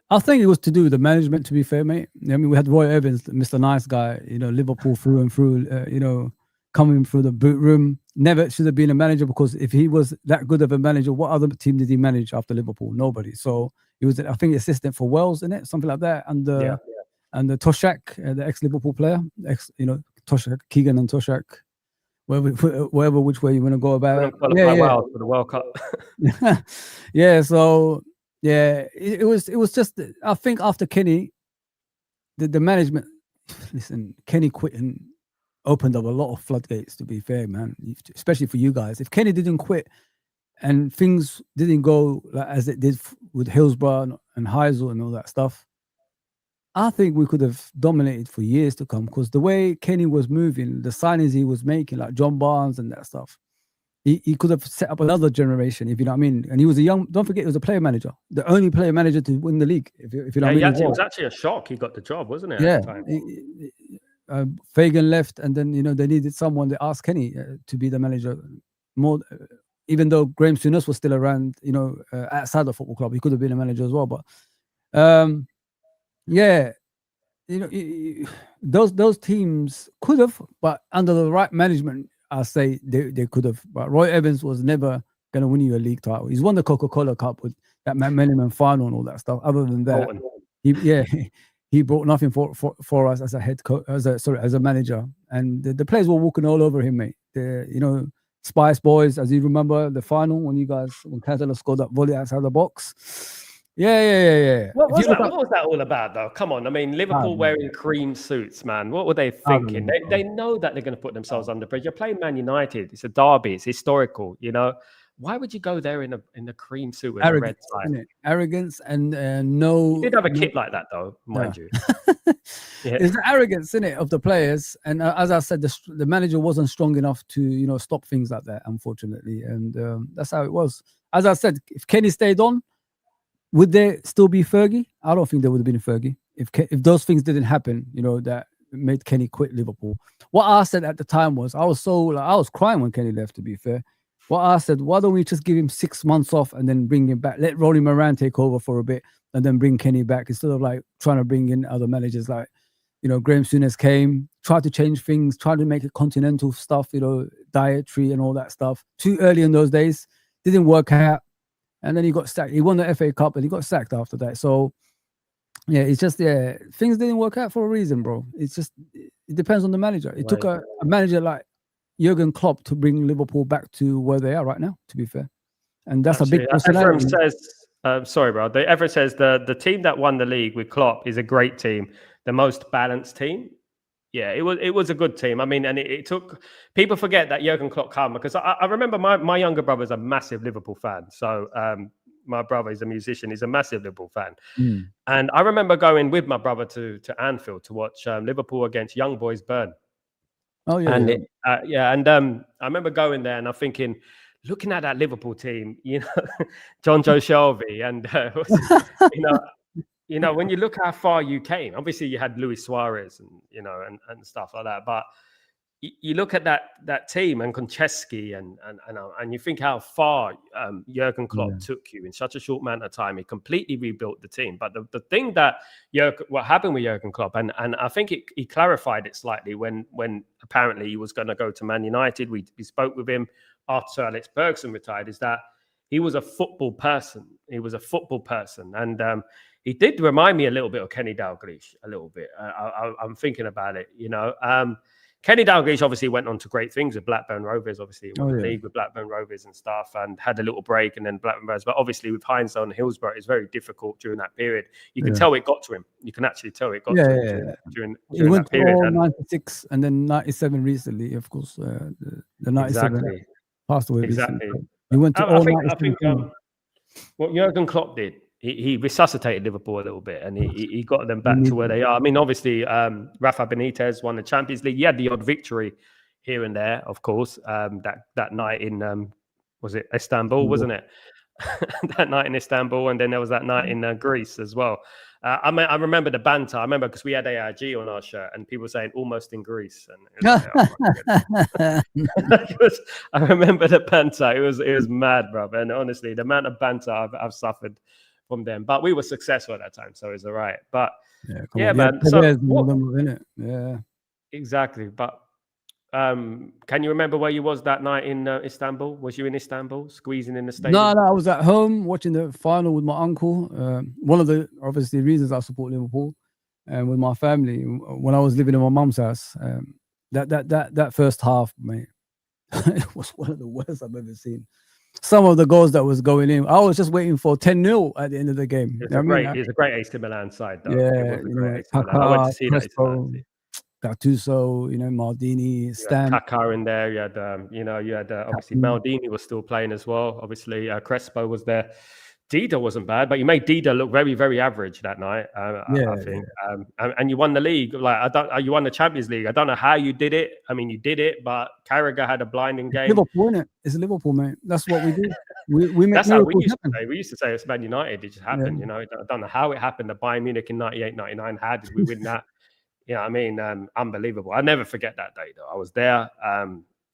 I think it was to do with the management, to be fair, mate. I mean, we had Roy Evans, Mr. Nice Guy, Liverpool through and through, coming through the boot room. Never should have been a manager, because if he was that good of a manager, what other team did he manage after Liverpool? Nobody. So he was, I think, assistant for Wales, in it, something like that. And the Toshak, the ex-Liverpool player, Toshak, Keegan and Toshak, whatever which way you want to go about it. Wales for the World Cup. Yeah. So it was just, I think after Kenny, the management. Listen, Kenny quit and opened up a lot of floodgates, to be fair, man, especially for you guys. If Kenny didn't quit and things didn't go as it did with Hillsborough and Heysel and all that stuff, I think we could have dominated for years to come, because the way Kenny was moving, the signings he was making, like John Barnes and that stuff, he could have set up another generation, if you know what I mean. And he was don't forget, he was a player manager, the only player manager to win the league, if you know what I mean. It was actually a shock he got the job, wasn't it? Yeah. At the time? Fagan left, and then they needed someone. They asked Kenny to be the manager. More, even though Graham Souness was still around, outside the football club, he could have been a manager as well. But those teams could have, but under the right management, I say they could have. But Roy Evans was never going to win you a league title. He's won the Coca-Cola Cup with that Millennium final and all that stuff. Other than that, he brought nothing for us as a head coach, as a manager. And the players were walking all over him, mate. Spice Boys, as you remember the final when Cantona scored that volley outside the box. Yeah. What was that all about, though? Come on. I mean, Liverpool wearing cream suits, man. What were they thinking? They know that they're going to put themselves under pressure. You're playing Man United. It's a derby. It's historical, Why would you go there in a cream suit with a red tie? Arrogance and no. You did have a kit like that, though, mind you. It's the arrogance, isn't it, of the players? And as I said, the manager wasn't strong enough to, stop things like that, unfortunately. And that's how it was. As I said, if Kenny stayed on, would there still be Fergie? I don't think there would have been Fergie if those things didn't happen. That made Kenny quit Liverpool. What I said at the time was I was crying when Kenny left. To be fair, what I said, why don't we just give him 6 months off and then bring him back? Let Ronnie Moran take over for a bit and then bring Kenny back instead of trying to bring in other managers like Graham Souness came, tried to change things, tried to make it continental stuff, dietary and all that stuff. Too early in those days, didn't work out. And then he got sacked. He won the FA Cup and he got sacked after that. So, it's just, things didn't work out for a reason, bro. It's just, it depends on the manager. It took a manager like Jurgen Klopp to bring Liverpool back to where they are right now, to be fair. And that's a big personality. Sorry, bro. Everett says the team that won the league with Klopp is a great team, the most balanced team. Yeah, it was a good team. I mean, and it took people forget that Jurgen Klopp come because I remember my younger brother's a massive Liverpool fan. So my brother is a musician; he's a massive Liverpool fan. And I remember going with my brother to Anfield to watch Liverpool against Young Boys Bern. Oh yeah, and I remember going there and I'm thinking, looking at that Liverpool team, John Joe Shelby, and when you look how far you came, obviously you had Luis Suarez and stuff like that. But you look at that team and Konchesky and you think how far Jurgen Klopp took you in such a short amount of time. He completely rebuilt the team. But the thing that what happened with Jurgen Klopp, and I think he clarified it slightly when apparently he was going to go to Man United. We spoke with him after Sir Alex Ferguson retired, is that he was a football person. And he did remind me a little bit of Kenny Dalglish, a little bit. I'm thinking about it, Kenny Dalglish obviously went on to great things with Blackburn Rovers, obviously won the league with Blackburn Rovers and stuff, and had a little break and then Blackburn Rovers. But obviously with Hindsight and Hillsborough, it's very difficult during that period. You can tell it got to him. You can actually tell it got to him during that period. He went 96 and then 97 recently, of course. The 97 passed away recently. He went to all 97. I think what Jurgen Klopp did, he resuscitated Liverpool a little bit and he got them back to where they are. I mean, obviously, Rafa Benitez won the Champions League. He had the odd victory here and there, of course. That night in, was it Istanbul, wasn't it? That night in Istanbul. And then there was that night in Greece as well. I remember the banter. I remember because we had AIG on our shirt and people saying almost in Greece. And I remember the banter. It was mad, bro. And honestly, the amount of banter I've suffered from them, but we were successful at that time, so it was all right. But man. So exactly. But can you remember where you was that night in Istanbul? Was you in Istanbul, squeezing in the stadium? No, I was at home watching the final with my uncle. One of the obviously reasons I support Liverpool, and with my family when I was living in my mum's house. That first half, mate, it was one of the worst I've ever seen. Some of the goals that was going in, I was just waiting for 10-0 at the end of the game. It's a great AC Milan side, though. I went to see that. Gattuso, Maldini, Stan. Kaká in there. You had, obviously Maldini was still playing as well. Obviously, Crespo was there. Dida wasn't bad, but you made Dida look very, very average that night. I think, and you won the league. You won the Champions League. I don't know how you did it. I mean, you did it, but Carragher had a blinding game. Liverpool, innit? It's Liverpool, mate. That's what we do. We make That's how we used to say. We used to say it's Man United. It just happened. I don't know how it happened. The Bayern Munich in 98, 99. How did we win that? Unbelievable. I'll never forget that day, though. I was there.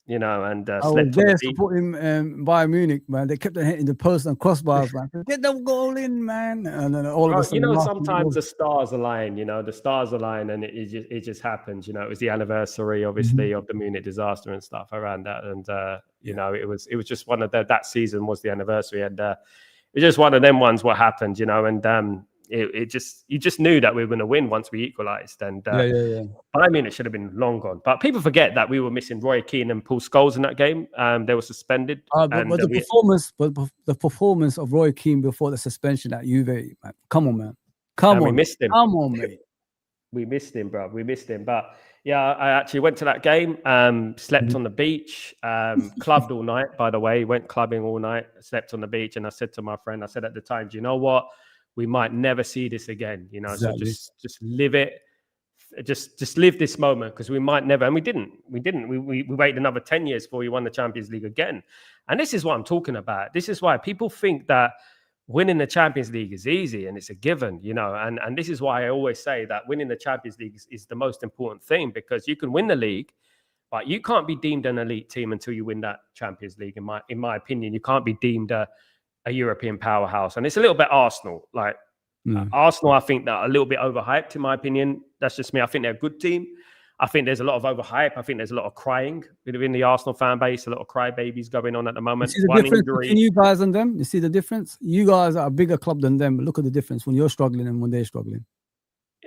you know, and I was slept on there the beach. supporting Bayern Munich, man. They kept on hitting the post and crossbars, man. Get the goal in, man. And then all of a sudden, You know, sometimes the stars align. You know, the stars align, and it just happens. You know, it was the anniversary, obviously, of the Munich disaster and stuff around that, and you know, it was just one of that season was the anniversary, and it was just one of them ones. What happened, you know, and you just knew that we were going to win once we equalised, and Bayern Munich should have been long gone. But people forget that we were missing Roy Keane and Paul Scholes in that game. They were suspended. But the performance of Roy Keane before the suspension at Juve, man. Come on, man. We missed him. Come on, mate. We missed him, bro. We missed him. But yeah, I actually went to that game, slept on the beach, clubbed all night, by the way, went clubbing all night, slept on the beach. And I said to my friend, I said at the time, do you know what? We might never see this again, you know, exactly. So just live it. Just live this moment, because we might never, and we didn't. We waited another 10 years before we won the Champions League again. And this is what I'm talking about. This is why people think that winning the Champions League is easy and it's a given, you know, and this is why I always say that winning the Champions League is the most important thing, because you can win the league, but you can't be deemed an elite team until you win that Champions League. In my opinion, you can't be deemed a European powerhouse. And it's a little bit Arsenal. Like Arsenal, I think that a little bit overhyped, in my opinion. That's just me. I think they're a good team. I think there's a lot of overhype. I think there's a lot of crying within the Arsenal fan base, a lot of crybabies going on at the moment. You see the difference between you guys and them? You see the difference? You guys are a bigger club than them, but look at the difference when you're struggling and when they're struggling.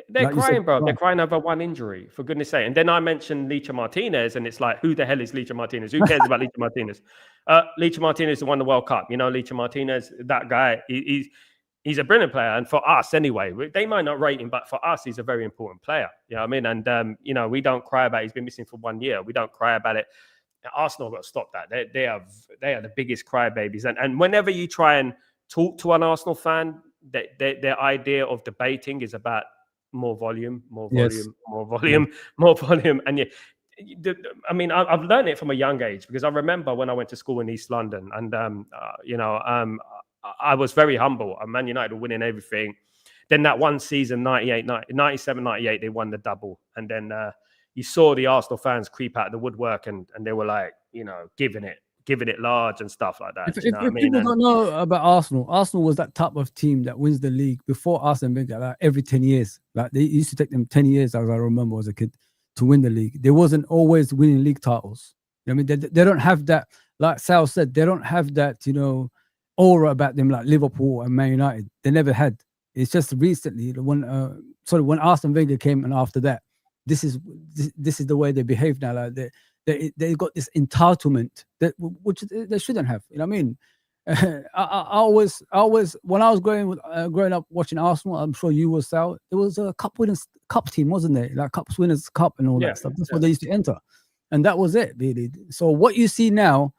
They're like crying, bro. They're crying over one injury, for goodness sake. And then I mentioned Licha Martinez, and it's like, who the hell is Licha Martinez? Who cares about Licha Martinez? Licha Martinez won the World Cup. You know, Licha Martinez, that guy, he's a brilliant player. And for us, anyway, they might not rate him, but for us, he's a very important player. You know what I mean? And, you know, we don't cry about it. He's been missing for 1 year. We don't cry about it. Arsenal got to stop that. They are the biggest crybabies. And whenever you try and talk to an Arsenal fan, their idea of debating is about more volume. And I mean, I've learned it from a young age, because I remember when I went to school in East London, and I was very humble. Man United were winning everything. Then that one season, 97, 98, they won the double, and then you saw the Arsenal fans creep out of the woodwork, and they were like, you know, giving it large and stuff like that. If people don't know about Arsenal was that type of team that wins the league before Arsene Wenger, like every 10 years. Like they used to take them 10 years, as I remember as a kid, to win the league. They wasn't always winning league titles. You know what I mean? They don't have that, like Sal said, they don't have that, you know, aura about them like Liverpool and Man United. They never had. It's just recently when Arsene Wenger came, and after that, this is the way they behave now. Like they got this entitlement which they shouldn't have. You know what I mean? I always when I was growing up watching Arsenal, I'm sure you were, Sal, there was a cup team, wasn't there? Like Cups Winners' Cup and all that stuff. That's what they used to enter, and that was it, really. So what you see now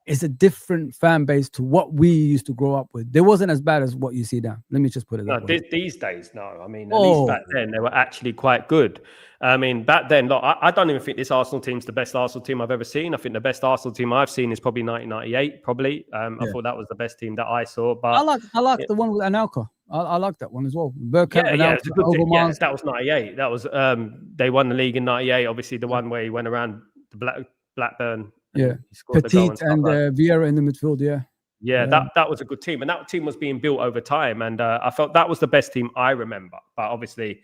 is a different fan base to what we used to grow up with. They wasn't as bad as what you see now. Let me just put it that way. These days, no. I mean, at least back then, they were actually quite good. I mean, back then, look, I don't even think this Arsenal team's the best Arsenal team I've ever seen. I think the best Arsenal team I've seen is probably 1998, probably. I thought that was the best team that I saw. But I like the one with Anelka. I like that one as well. Bergkamp, it's a good team. Yeah, that was 98. That was they won the league in 98. Obviously, the one where he went around the Blackburn. Yeah, Petit and Vieira in the midfield. Yeah, that was a good team, and that team was being built over time. And I felt that was the best team I remember. But obviously,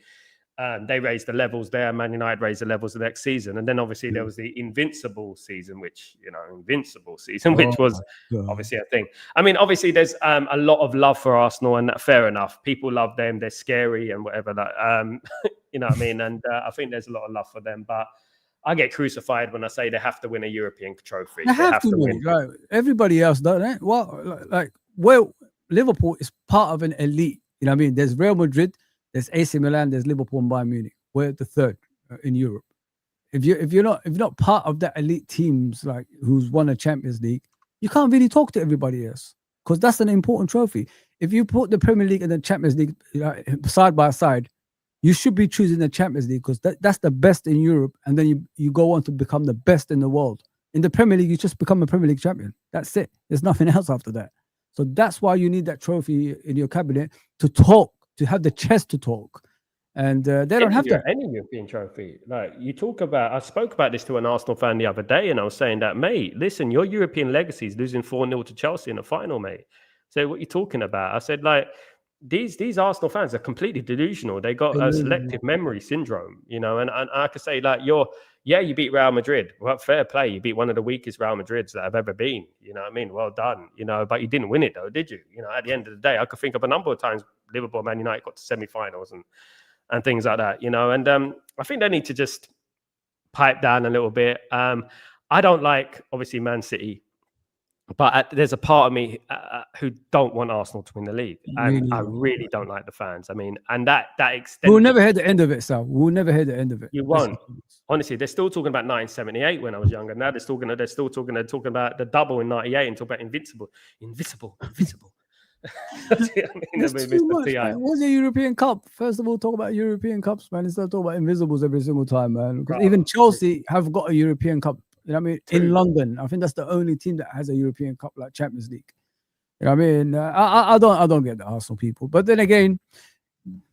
they raised the levels there. Man United raised the levels the next season, and then obviously there was the Invincible season, which was obviously a thing. I mean, obviously there's a lot of love for Arsenal, and fair enough. People love them. They're scary and whatever. You know what I mean? And I think there's a lot of love for them, but I get crucified when I say they have to win a European trophy. They have to win. Right? Everybody else doesn't. Well, Liverpool is part of an elite. You know what I mean? There's Real Madrid, there's AC Milan, there's Liverpool and Bayern Munich. We're the third in Europe. If you're not part of that elite teams, like who's won a Champions League, you can't really talk to everybody else, because that's an important trophy. If you put the Premier League and the Champions League side by side, you should be choosing the Champions League, because that's the best in Europe, and then you go on to become the best in the world. In the Premier League, you just become a Premier League champion. That's it. There's nothing else after that. So that's why you need that trophy in your cabinet to talk, to have the chest to talk. and they don't have that. Any European trophy. Like you talk about, I spoke about this to an Arsenal fan the other day, and I was saying that, mate, listen, your European legacy is losing 4-0 to Chelsea in the final, mate. So what are you talking about? I said, like, these Arsenal fans are completely delusional. They got a selective memory syndrome, you know, and I could say, like, you beat Real Madrid. Well, fair play. You beat one of the weakest Real Madrids that have ever been. You know what I mean? Well done. You know, but you didn't win it though, did you? You know, at the end of the day, I could think of a number of times Liverpool, Man United got to semi-finals and things like that, you know. And I think they need to just pipe down a little bit. I don't like, obviously, Man City, but there's a part of me who don't want Arsenal to win the league. And I really don't like the fans. I mean, and that extends. We'll never hear the end of it, Sal. We'll never hear the end of it. You won't. Honestly, they're still talking about 1978 when I was younger. Now they're talking about the double in 98 and talk about invisible. It's too much, man. What's the European Cup? First of all, talk about European Cups, man. Instead of talking about invisibles every single time, man. Because even Chelsea have got a European Cup. You know what I mean? In London, I think that's the only team that has a European Cup like Champions League. You know what I mean? I don't get the Arsenal people. But then again,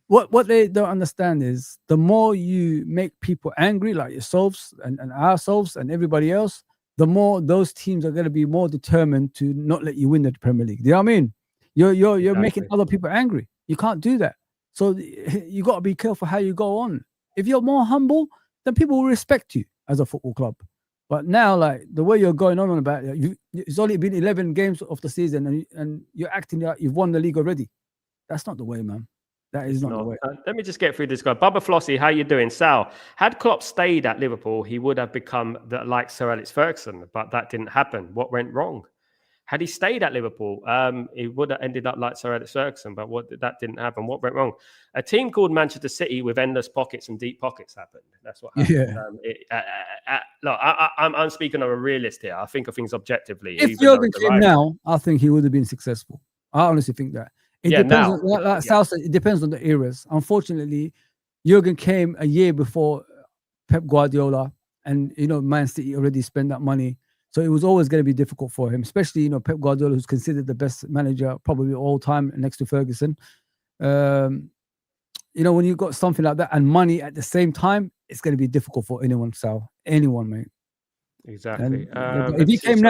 what they don't understand is the more you make people angry, like yourselves and ourselves and everybody else, the more those teams are going to be more determined to not let you win the Premier League. You know what I mean? You're making other people angry. You can't do that. So you got to be careful how you go on. If you're more humble, then people will respect you as a football club. But now, like the way you're going on about it, it's only been 11 games of the season, and you're acting like you've won the league already. That's not the way, man. That is not the way. Let me just get through this guy. Bubba Flossie, how you doing? Sal, had Klopp stayed at Liverpool, he would have become like Sir Alex Ferguson, but that didn't happen. What went wrong? Had he stayed at Liverpool, he would have ended up like Sir Alex Ferguson, but that didn't happen. What went wrong? A team called Manchester City with endless pockets and deep pockets happened. That's what happened. Yeah. Look, I'm speaking of a realist here. I think of things objectively. If Jurgen came now, I think he would have been successful. I honestly think that. It depends. Like Sal said, it depends on the eras. Unfortunately, Jurgen came a year before Pep Guardiola, and Man City already spent that money. So it was always going to be difficult for him, especially, Pep Guardiola, who's considered the best manager probably all time next to Ferguson. When you got something like that and money at the same time, it's going to be difficult for anyone, Sal. Anyone, mate. Exactly. If he came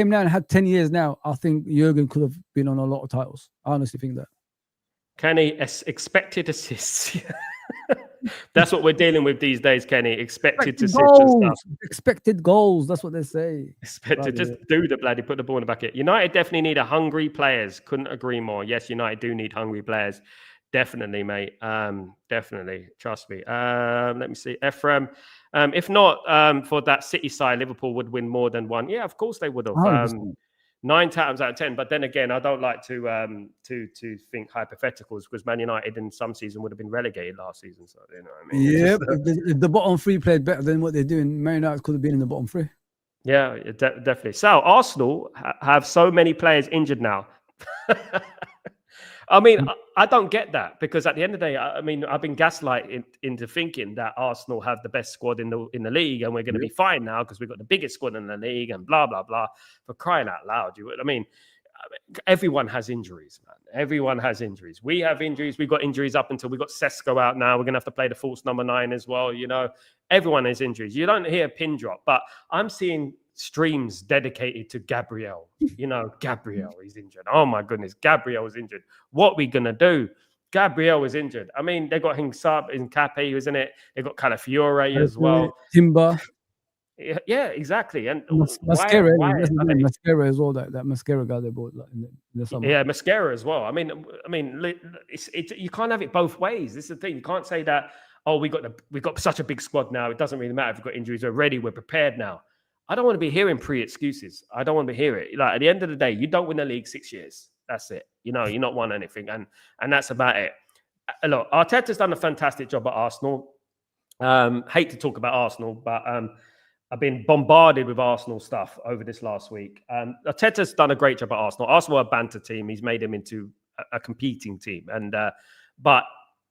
now and had 10 years now, I think Jurgen could have been on a lot of titles. I honestly think that. Kenny, expected assists. That's what we're dealing with these days, Kenny. Expected assists and stuff. Expected goals. That's what they say. Just do the bloody, put the ball in the bucket. United definitely need hungry players. Couldn't agree more. Yes, United do need hungry players. Definitely, mate. Definitely. Trust me. Let me see. Ephraim. If not for that City side, Liverpool would win more than one. Yeah, of course they would have. 9 times out of 10. But then again, I don't like to think hypotheticals, because Man United in some season would have been relegated last season. So you know what I mean? Yeah, if the bottom 3 played better than what they're doing, Man United could have been in the bottom 3. Yeah, definitely. So Arsenal have so many players injured now. I mean, I don't get that, because at the end of the day, I mean, I've been gaslighted into thinking that Arsenal have the best squad in the league, and we're going to be fine now because we've got the biggest squad in the league, and blah blah blah. For crying out loud, everyone has injuries, man. Everyone has injuries. We have injuries. We've got injuries up until we got Sesko out now. We're going to have to play the false number 9 as well. Everyone has injuries. You don't hear a pin drop, but I'm seeing streams dedicated to Gabriel. Gabriel is injured. Oh my goodness, Gabriel is injured. What are we gonna do? Gabriel is injured. I mean, they got Hinsab in Cape, isn't it? They got Calafiore as well. Timber. Yeah, exactly. And Mascara as well. That Mascara guy they bought in the summer. Yeah, Mascara as well. I mean, you can't have it both ways. This is the thing. You can't say that. Oh, we got such a big squad now. It doesn't really matter if we've got injuries. We're ready. We're prepared now. I don't want to be hearing pre-excuses. I don't want to hear it. Like, at the end of the day, you don't win the league 6 years. That's it. You're not won anything, and that's about it. Look, Arteta's done a fantastic job at Arsenal. Hate to talk about Arsenal, but I've been bombarded with Arsenal stuff over this last week. Arteta's done a great job at Arsenal. Arsenal are a banter team. He's made them into a competing team, but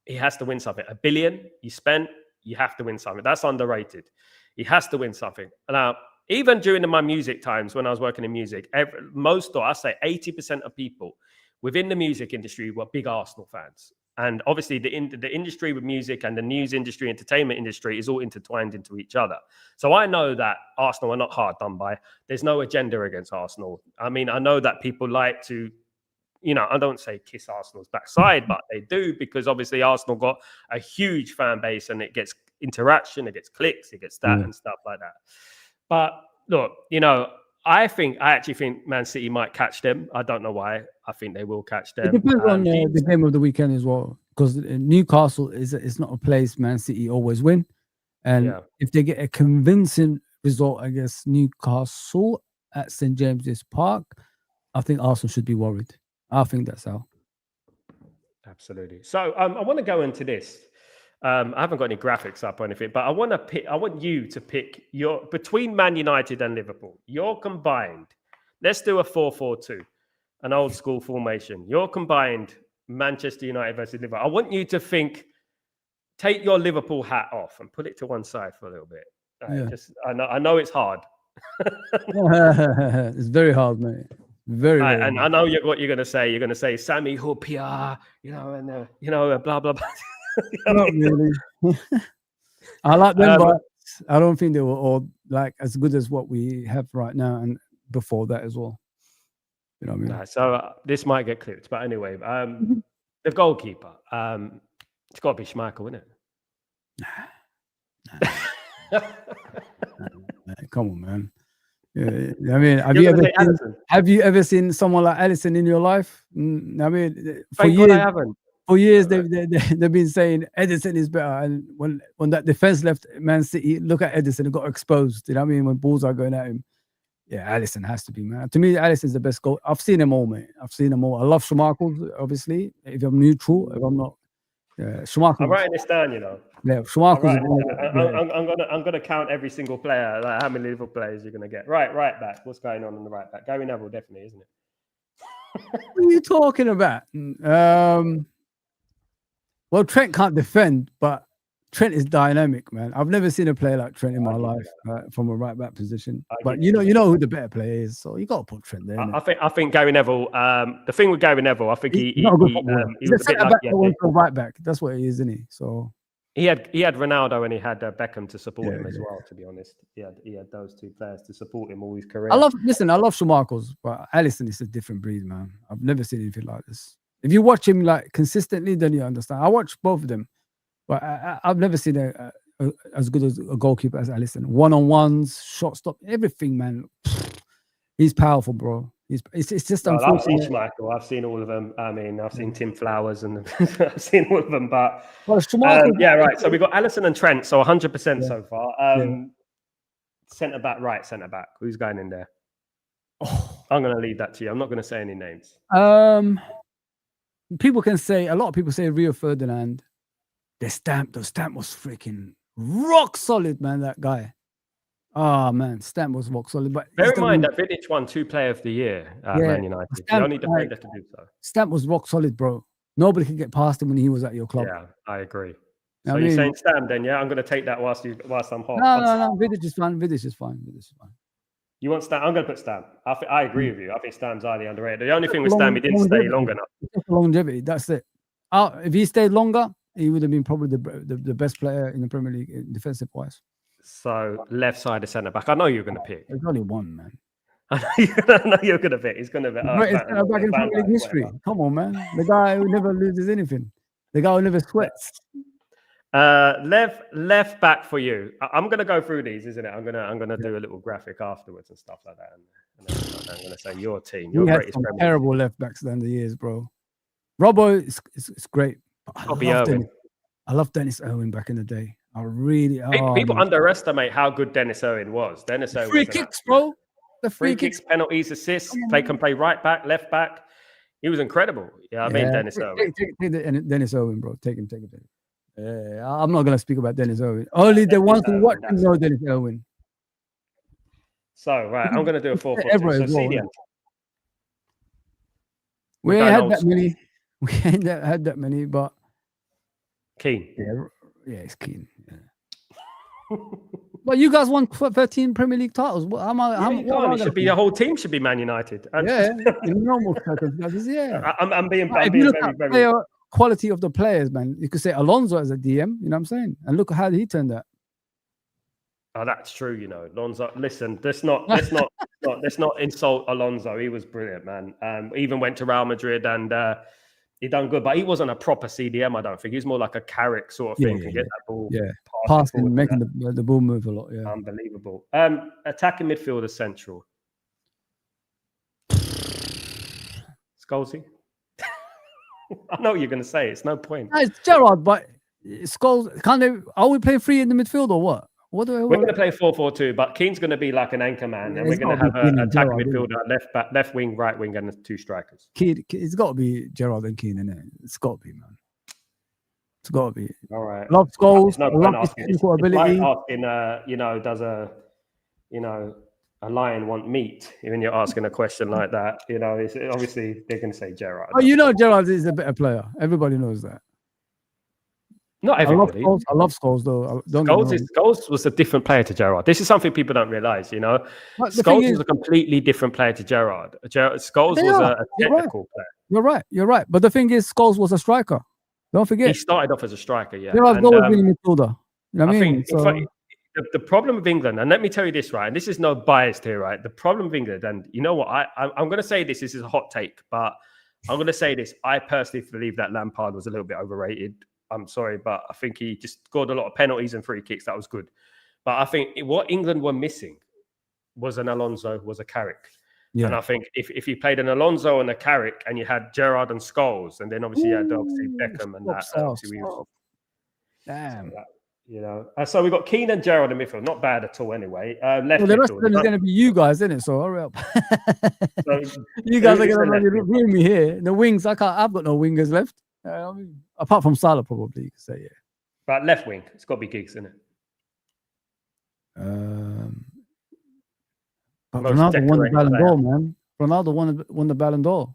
he has to win something. $1 billion you spent, you have to win something. That's underrated. He has to win something. Now, even during my music times when I was working in music, I say 80% of people within the music industry were big Arsenal fans. And obviously the industry with music and the news industry, entertainment industry is all intertwined into each other. So I know that Arsenal are not hard done by. There's no agenda against Arsenal. I mean, I know that people like to, I don't say kiss Arsenal's backside, but they do, because obviously Arsenal got a huge fan base and it gets interaction, it gets clicks, it gets that and stuff like that. But look, I actually think Man City might catch them. I don't know why. I think they will catch them. It depends on the game of the weekend as well, because Newcastle is not a place Man City always win, and if they get a convincing result against Newcastle at St James's Park, I think Arsenal should be worried. I think that's how. Absolutely. So I want to go into this. I haven't got any graphics up or anything, but I want you to pick between Man United and Liverpool, your combined. Let's do a 4-4-2, an old school formation. Your combined Manchester United versus Liverpool. I want you to take your Liverpool hat off and put it to one side for a little bit. I know it's hard. It's very hard, mate. Very and I know what you're going to say. You're going to say Sammy Hupia, and blah blah blah. Not really. I like them, but I don't think they were all like as good as what we have right now and before that as well. You know what I mean? Nah, so this might get clipped, but anyway, the goalkeeper, it's got to be Schmeichel, isn't it? Come on, man. Yeah, I mean, have you ever seen someone like Alisson in your life? I mean, for years they've been saying Edison is better, and when that defense left Man City, look at Edison, it got exposed. You know what I mean? When balls are going at him, Alisson has to be, man. To me, Alisson's the best goal. I've seen them all, mate. I've seen them all. I love Schmeichel, obviously. If I'm neutral, if I'm not, Schmeichel. I'm writing this down, Yeah, Schmeichel. I'm gonna count every single player, like how many Liverpool players you're gonna get. Right back. What's going on the right back? Gary Neville, definitely, isn't it? What are you talking about? Well, Trent can't defend, but Trent is dynamic, man. I've never seen a player like Trent in my life from a right back position. But you know who the better player is, so you got to put Trent there. I think Gary Neville. The thing with Gary Neville, I think he was a bit like right back. That's what he is, isn't he? So he had Ronaldo and he had Beckham to support him as well. To be honest, he had those two players to support him all his career. I love Schmeichel's, but Alisson is a different breed, man. I've never seen anything like this. If you watch him like consistently, then you understand. I watch both of them, but I've never seen as good as a goalkeeper as Alisson. One-on-ones, shot stop, everything, man. He's powerful, bro. It's just unfortunate. I've seen Schmeichel. I've seen all of them. I mean, I've seen Tim Flowers and I've seen all of them. But right. So we've got Alisson and Trent. So 100% so far. Centre back, right centre back. Who's going in there? I'm going to leave that to you. I'm not going to say any names. A lot of people say Rio Ferdinand. The stamp was freaking rock solid, man. That guy. Oh man, Stamp was rock solid. But bear in mind that Vidic won 2 Player of the Year at Man United. The only defender to do so. Stamp was rock solid, bro. Nobody could get past him when he was at your club. Yeah, I agree. So you're saying Stamp then? Yeah, I'm going to take that whilst I'm hot. No. Vidic is fine. Vidic is fine. You want Stam? I'm going to put Stam. I agree with you. I think Stam's highly underrated. The only thing with Stam, he didn't stay long enough. Longevity, that's it. If he stayed longer, he would have been probably the best player in the Premier League defensive wise. So left side of centre back. I know you're going to pick. There's only one, man. I know you're going to pick. He's going to be. Centre back in Premier League history. Come on, man. The guy who never loses anything. The guy who never sweats. Left back for you. I'm going to go through these, isn't it? I'm going to do a little graphic afterwards and stuff like that. And then I'm going to say your team. Your greatest Premier terrible left backs down the years, bro. Robbo is great. I love Dennis Irwin back in the day. I really. People underestimate how good Dennis Irwin was. Dennis Irwin. Free kicks, bro. The free kicks, penalties, assists. Can play right back, left back. He was incredible. Yeah, I mean Dennis Irwin. Take Dennis Irwin, bro. Take him. I'm not gonna speak about Dennis Irwin. Only the ones who watch him know Dennis Irwin. So right, I'm gonna do a 4-4-2. So we ain't had that many. We ain't had that many, but Keane. Yeah, it's Keane. Yeah. Well, you guys won 13 Premier League titles. The whole team should be Man United. In normal circumstances, yeah. I'm being very, very. quality of the players, man. You could say Alonso as a DM. You know what I'm saying? And look how he turned out. Oh, that's true. You know, Alonso. Listen, let's not insult Alonso. He was brilliant, man. Even went to Real Madrid and he done good, but he wasn't a proper CDM. I don't think he was more like a Carrick sort of thing. Can get that ball, passing, making the ball move a lot. Yeah, unbelievable. Attacking midfielder central. Scholesy. I know what you're going to say. It's no point. No, it's Gerrard, but Scholes. Are we playing 3 in the midfield or what? We're going to play 4-4-2, but Keane's going to be like an anchor man, and we're going to have an attacking midfielder, left wing, right wing, and 2 strikers. It's got to be Gerrard and Keane, isn't it? It's got to be, man. It's got to be. All right. Love Scholes. No love his technical ability. It's like asking, does a lion want meat? When you're asking a question like that, it's, obviously they're going to say Gerrard. Oh, Gerrard is a better player. Everybody knows that. Not everybody. I love Scholes, though. Scholes was a different player to Gerrard. This is something people don't realize, Scholes was a completely different player to Gerrard. Scholes was a technical player. You're right. But the thing is, Scholes was a striker. Don't forget. He started off as a striker, yeah. Gerrard's always been a midfielder. You know what I mean? The problem with England, and let me tell you this, right, and this is no bias here, right? The problem with England, and you know what, I'm going to say this is a hot take, but I'm going to say this. I personally believe that Lampard was a little bit overrated. I'm sorry, but I think he just scored a lot of penalties and free kicks. That was good. But I think what England were missing was an Alonso, was a Carrick. Yeah. And I think if you played an Alonso and a Carrick and you had Gerrard and Scholes, and then obviously you had obviously Beckham and that. Damn. So we got Keane and Gerrard in midfield. Not bad at all anyway. Left the rest of them is going to be you guys, isn't it? So hurry up. You guys are going to ruin me here. The wings, I've got no wingers left. Apart from Salah, probably you could say, yeah. But left wing, it's got to be Giggs, isn't it? But Ronaldo won the Ballon d'Or, man. Ronaldo won the Ballon d'Or.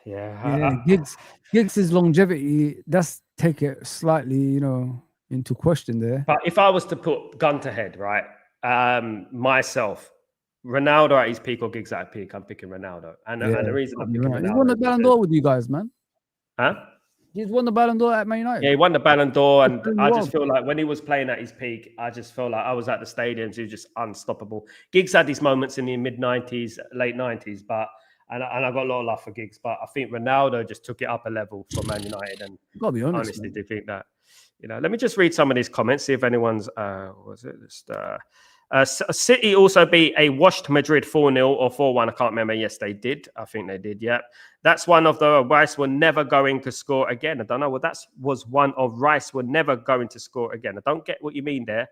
Yeah. Giggs' longevity, that's take it slightly, into question there. But if I was to put gun to head, right, myself, Ronaldo at his peak or Giggs at his peak, I'm picking Ronaldo. And the reason I'm picking Ronaldo... He's won the Ballon d'Or with you guys, man. Huh? He's won the Ballon d'Or at Man United. Yeah, he won the Ballon d'Or, and I just feel like when he was playing at his peak, I just felt like I was at the stadiums. He was just unstoppable. Giggs had these moments in the mid-90s, late 90s, but and I got a lot of love for Giggs, but I think Ronaldo just took it up a level for Man United. And gotta be honest, honestly, do you think that? Let me just read some of these comments, see if anyone's City also beat a washed Madrid 4-0 or 4-1. I can't remember. Yes, they did. I think they did. Yeah. That's one of the Rice were never going to score again. I don't know. Well, that was one of Rice were never going to score again. I don't get what you mean there.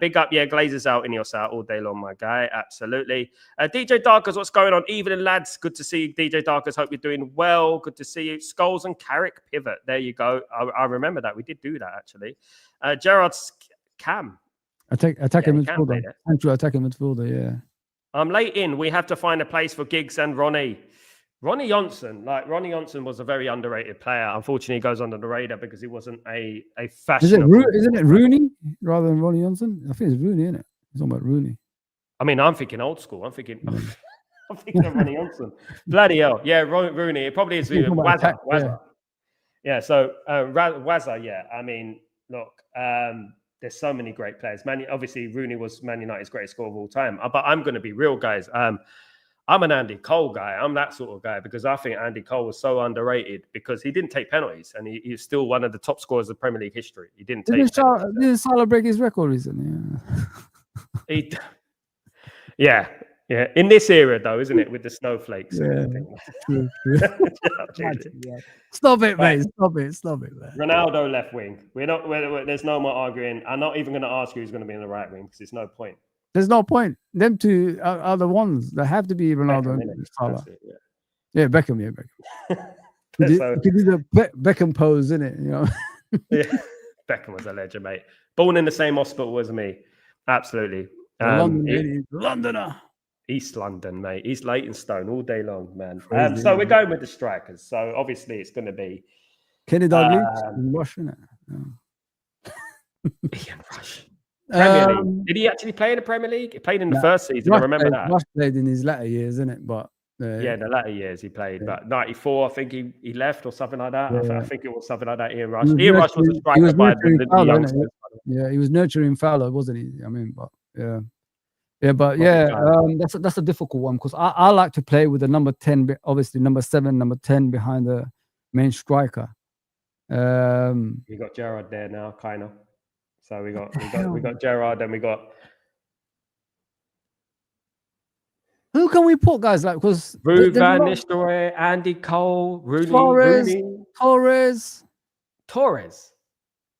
Big up, Glazers out in your side all day long, my guy. Absolutely. DJ Darkers, what's going on? Evening, lads. Good to see you, DJ Darkers. Hope you're doing well. Good to see you. Scholes and Carrick pivot. There you go. I remember that. We did do that, actually. Gerrard's Cam. Attacking midfielder. Attacking midfielder, yeah. I'm late in. We have to find a place for Giggs and Ronnie. Ronnie Johnson was a very underrated player. Unfortunately, he goes under the radar because he wasn't a fashionable... Isn't it Rooney rather than Ronnie Johnson? I think it's Rooney, isn't it? He's talking about Rooney. I mean, I'm thinking old school. I'm thinking of Ronnie Johnson. Bloody hell. Yeah, Rooney. It probably is Wazza. Yeah, so Wazza, yeah. I mean, look... there's so many great players. Obviously, Rooney was Man United's greatest scorer of all time. But I'm going to be real, guys. I'm an Andy Cole guy. I'm that sort of guy because I think Andy Cole was so underrated because he didn't take penalties and he's still one of the top scorers of Premier League history. He didn't take penalties. Didn't Salah break his record recently? Yeah. Yeah. In this era, though, isn't it? With the snowflakes. Yeah. Stop it, mate. Stop it, man. Ronaldo left wing. There's no more arguing. I'm not even going to ask you who's going to be in the right wing because there's no point. There's no point. Them two are the ones that have to be Ronaldo and Salah. Yeah, Beckham. Yeah, Beckham. You could do the Beckham pose, innit? Yeah, Beckham was a legend, mate. Born in the same hospital as me. Absolutely. Londoner. East London, mate. East Leytonstone all day long, man. So we're going with the strikers. So obviously it's going to be Kenny Dalglish and Rush, isn't it? Ian Rush. Premier League. Did he actually play in the Premier League? He played in the first season. I remember that. Rush played in his latter years, isn't it? But Yeah, in the latter years he played, but 94, I think he left or something like that. I think it was something like that. Ian Rush. Ian Rush was a striker by the youngsters. Yeah, he was nurturing Fowler, wasn't he? I mean, but but that's a difficult one because I like to play with the number 10, obviously number 7, number 10 behind the main striker. You got Gerrard there now, kind of. So we got Gerrard, and we got. Who can we put, guys? Like, because Ruud van Nistelrooy, Andy Cole, Rooney, Torres.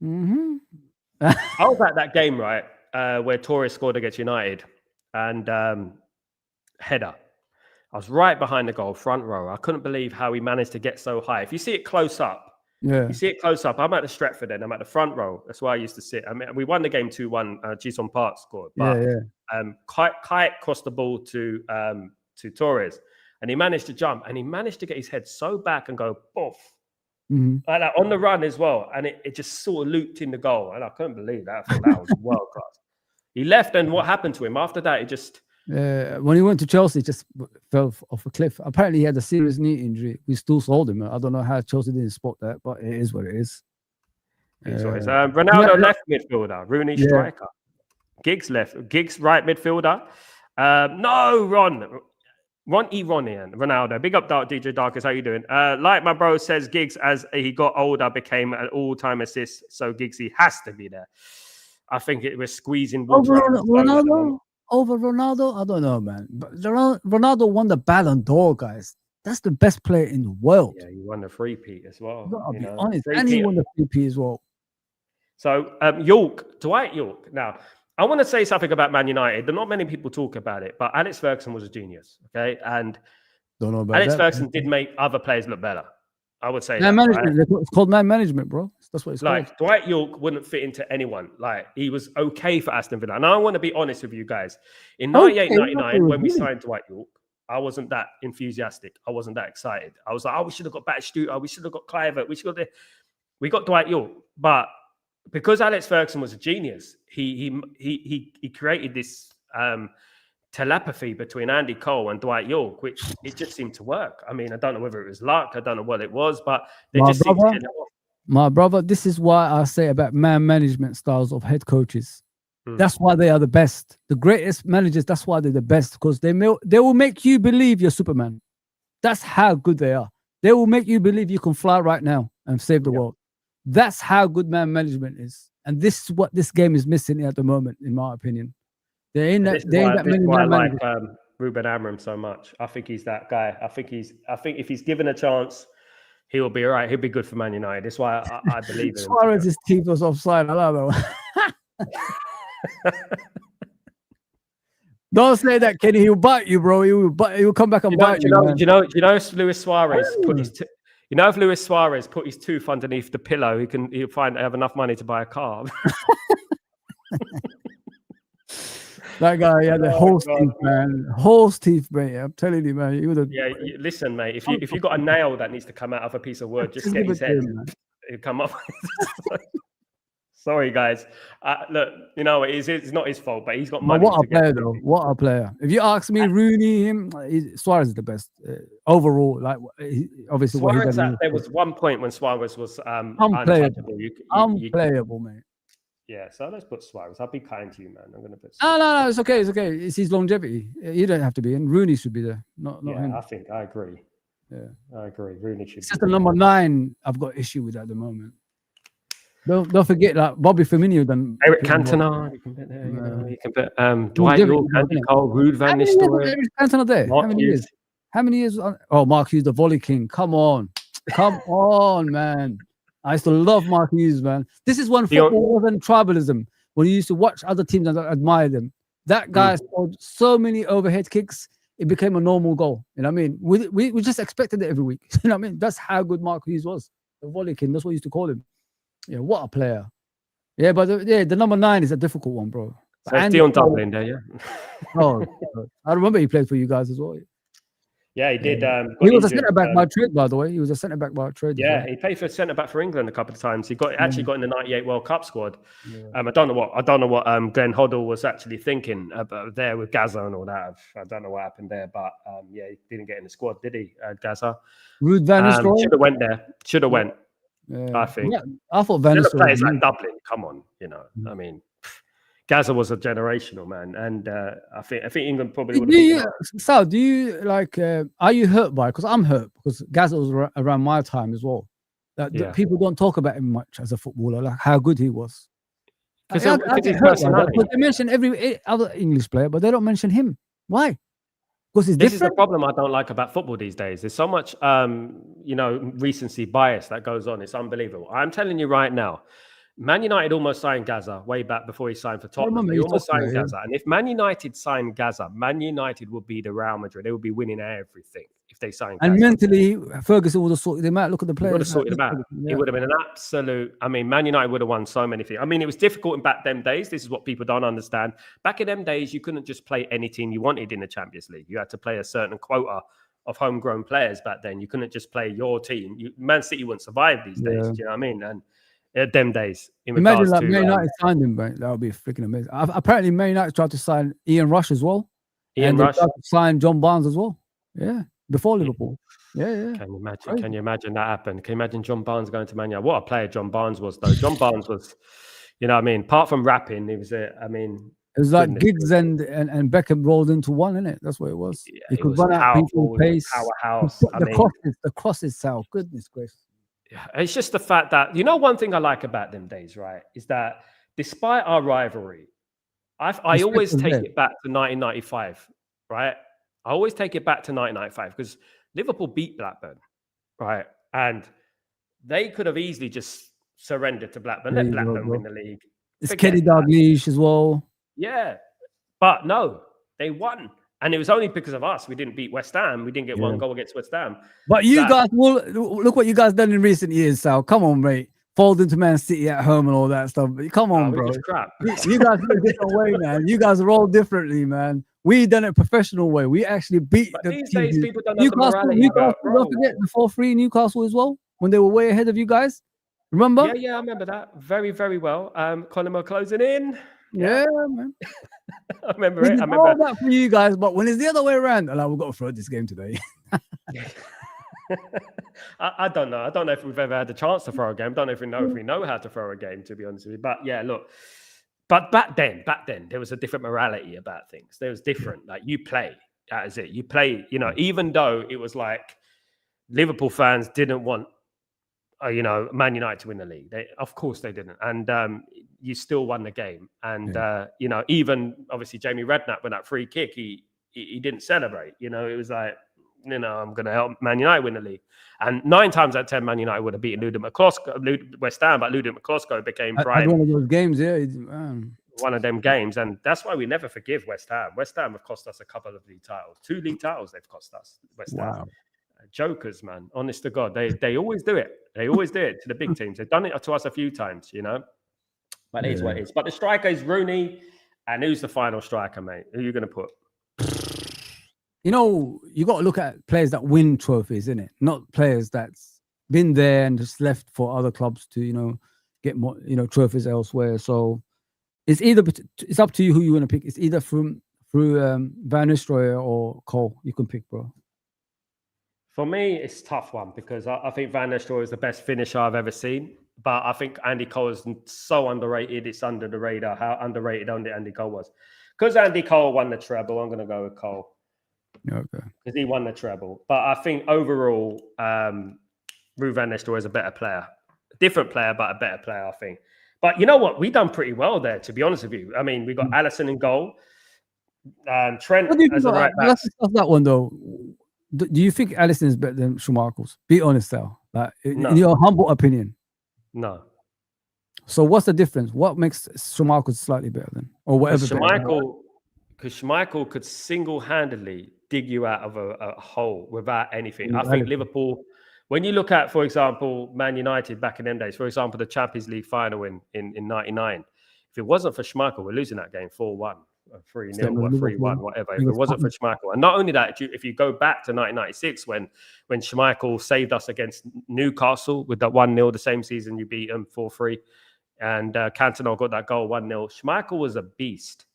Mm-hmm. I was at that game, right, where Torres scored against United, and header. I was right behind the goal, front row. I couldn't believe how he managed to get so high. If you see it close up, you see it close up. I'm at the Stretford end. I'm at the front row. That's where I used to sit. I mean, we won the game 2-1. Jason Park scored, but Kite crossed the ball to Torres, and he managed to jump, and he managed to get his head so back and go poof, like that on the run as well, and it just sort of looped in the goal, and I couldn't believe that. I thought that was world class. He left, and what happened to him after that? It just when he went to Chelsea, just fell off a cliff. Apparently, he had a serious knee injury. We still sold him. I don't know how Chelsea didn't spot that, but it is what it is. Ronaldo left midfielder, Rooney striker. Giggs left. Giggs right midfielder. No, Ronnie and Ronaldo. Big up, DJ Darkest. How you doing? Like my bro says, Giggs, as he got older, became an all-time assist. So Giggsy has to be there. I think it was squeezing water. Over Ronaldo? I don't know, man. But Ronaldo won the Ballon d'Or, guys. That's the best player in the world. Yeah, he won the three-peat as well. I'll be honest. And he won the three-peat as well. So, Dwight York. Now, I want to say something about Man United. Not many people talk about it, but Alex Ferguson was a genius, okay? And don't know about Alex Ferguson did make other players look better. I would say man management. Right? It's called man management, bro. That's what it's like called. Dwight York wouldn't fit into anyone. Like, he was okay for Aston Villa. And I want to be honest with you guys. In 98, 99, when we signed Dwight York, I wasn't that enthusiastic. I wasn't that excited. I was like, we should have got Batistuta. We should have got Kluivert. We got Dwight York. But because Alex Ferguson was a genius, he created this telepathy between Andy Cole and Dwight York, which it just seemed to work. I mean, I don't know whether it was luck. I don't know what it was, but they seemed to get it off. My brother, this is why I say about man management styles of head coaches. That's why they are the best. The greatest managers, that's why they're the best, because they will make you believe you're Superman. That's how good they are. They will make you believe you can fly right now and save the world. That's how good man management is. And this is what this game is missing at the moment, in my opinion. There ain't that many man managers. I like Ruben Amorim so much. I think he's that guy. I think if he's given a chance, he will be all right. He'll be good for Man United. That's why I believe in him. Suarez's teeth was offside. I love that. Don't say that, Kenny. He'll bite you, bro. He'll come back and bite you. You know, if Luis Suarez put his if Luis Suarez put his tooth underneath the pillow, he'll have enough money to buy a car. That guy, he had the horse teeth, man. Horse teeth, mate. I'm telling you, man. Listen, mate. If you got a nail that needs to come out of a piece of wood, just get his head. It'll come up. Sorry, guys. Look, it's not his fault, but he's got money. What a player, though. What a player. If you ask me, Rooney, Suarez is the best overall. Like, obviously, Suarez, there was one point when Suarez was unplayable. Unplayable, mate. Yeah, so let's put Suarez. I'll be kind to you, man. I'm going to put Suarez. No, it's okay. It's okay. It's his longevity. You don't have to be in. Rooney should be there. Not him. I agree. Yeah, I agree. Rooney should be there. The number 9, I've got issue with at the moment. Don't forget that Bobby Firmino done. Eric Cantona. You can put there. You can put Dwight York, Andy Cole, Ruud van Nistelrooy. Eric Cantona there. How many years? Oh, Mark Hughes, the volley king. Come on, man. I used to love Mark Hughes, man. This is when football wasn't tribalism. When you used to watch other teams and admire them. That guy scored so many overhead kicks, it became a normal goal. You know what I mean? We just expected it every week. You know what I mean? That's how good Mark Hughes was. The volley king. That's what we used to call him. Yeah, what a player. Yeah, but the number 9 is a difficult one, bro. So it's Dion Dublin there, yeah. I remember he played for you guys as well. Yeah, he did. He was a centre back by trade, by the way. He was a centre back by trade. Yeah, he played for centre back for England a couple of times. He actually got in the '98 World Cup squad. I don't know what Glenn Hoddle was actually thinking about there with Gaza and all that. I don't know what happened there, but yeah, he didn't get in the squad, did he, Gaza? Ruud van Nistelrooy should have went there. Should have went. I think. Yeah, I thought Van Nistelrooy. Players like Dublin. Come on, I mean. Gaza was a generational man, and I think England probably would have. Sal, do you like? Are you hurt by it? Because I'm hurt because Gaza was around my time as well. People don't talk about him much as a footballer, like how good he was. Because they mention every other English player, but they don't mention him. Why? Because this is the problem I don't like about football these days. There's so much, recency bias that goes on. It's unbelievable. I'm telling you right now. Man United almost signed Gaza way back before he signed for Tottenham. He almost signed Gaza. And if Man United signed Gaza, Man United would be the Real Madrid. They would be winning everything if they signed Gaza. And mentally, Ferguson would have sorted them out. Look at the players. He would have sorted them out. It would have been an absolute... I mean, Man United would have won so many things. I mean, it was difficult in back them days. This is what people don't understand. Back in them days, you couldn't just play any team you wanted in the Champions League. You had to play a certain quota of homegrown players back then. You couldn't just play your team. Man City wouldn't survive these days. Do you know what I mean? And them days. Imagine like Man United signed him, mate. That would be freaking amazing. Apparently, Man United tried to sign Ian Rush as well. Ian Rush tried to sign John Barnes as well. Yeah, before Liverpool. Yeah. Can you imagine? Crazy. Can you imagine that happened? Can you imagine John Barnes going to Man United? What a player John Barnes was, though. John Barnes was, you know what I mean? Apart from rapping, he was it was like Giggs and Beckham rolled into one, innit? That's what it was. Yeah, he could run out people pace. Powerhouse. The crosses, Sal. Goodness gracious. Yeah, it's just the fact that, one thing I like about them days, right, is that despite our rivalry, I always take it back to 1995, right? I always take it back to 1995 because Liverpool beat Blackburn, right? And they could have easily just surrendered to Blackburn, let Blackburn win the league. It's Kenny Dalglish as well. Yeah, but no, they won. And it was only because of us. We didn't beat West Ham. We didn't get one goal against West Ham. But you guys, look what you guys done in recent years, Sal. Come on, mate. Fold into Man City at home and all that stuff. Come on, bro. Crap. You guys do it a different way, man. You guys roll differently, man. We done it a professional way. We actually beat these days, people don't know the morality. Newcastle, don't forget the 4-3 Newcastle as well, when they were way ahead of you guys. Remember? Yeah, I remember that very, very well. Colin closing in. Yeah, man. I remember it. I remember all that for you guys, but when it's the other way around, we've got to throw this game today. I don't know. I don't know if we've ever had the chance to throw a game. I don't know if we know how to throw a game, to be honest with you. But yeah, look. But back then, there was a different morality about things. There was different. Like you play. That is it. You play. Even though it was like Liverpool fans didn't want Man United to win the league. Of course they didn't. And you still won the game. And, even obviously Jamie Redknapp with that free kick, he didn't celebrate. It was like, I'm going to help Man United win the league. And 9 times out of 10, Man United would have beaten West Ham, but Ludwig McCloskey became prime. One of those games, One of them games. And that's why we never forgive West Ham. West Ham have cost us a couple of league titles. 2 league titles they've cost us, West Ham. Jokers, man. Honest to God, they always do it. They always do it to the big teams. They've done it to us a few times, But it is what it is. But the striker is Rooney, and who's the final striker, mate? Who are you going to put? You got to look at players that win trophies, innit? Not players that's been there and just left for other clubs to, get more, trophies elsewhere. So it's up to you who you want to pick. It's either through Van Nistelrooy or Cole. You can pick, bro. For me, it's a tough one because I think Van Nistelrooy is the best finisher I've ever seen. But I think Andy Cole is so underrated. It's under the radar how underrated Andy Cole was. Because Andy Cole won the treble, I'm going to go with Cole. Okay. Because he won the treble. But I think overall, Ruud Van Nistelrooy is a better player. A different player, but a better player, I think. But you know what? We done pretty well there, to be honest with you. I mean, we got Alisson in goal. Trent as a right back. Let's discuss that one, though. Do you think Alisson is better than Schmeichel's? Be honest, Sal. In your humble opinion. No. So what's the difference? What makes Schmeichel slightly better than, or whatever? Because Schmeichel could single-handedly dig you out of a hole without anything. I think Liverpool, when you look at, for example, Man United back in them days, for example, the Champions League final in 99, if it wasn't for Schmeichel, we're losing that game 4-1. a 3-0 or 3-1, whatever, if it wasn't for Schmeichel. And not only that, if you go back to 1996, when Schmeichel saved us against Newcastle with that 1-0, the same season you beat them 4-3, and Cantona got that goal 1-0. Schmeichel was a beast.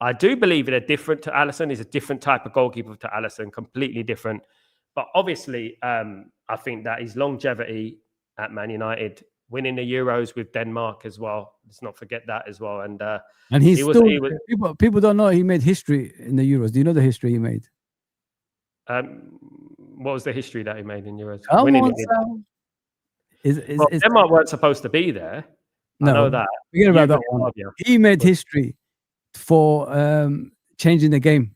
I do believe they're different to Alisson. He's a different type of goalkeeper to Alisson, completely different. But obviously, I think that his longevity at Man United, winning the Euros with Denmark as well. Let's not forget that as well. And people don't know he made history in the Euros. Do you know the history he made? What was the history that he made in Euros? Denmark weren't supposed to be there. No, I know that. Forget about that one. He made history for changing the game.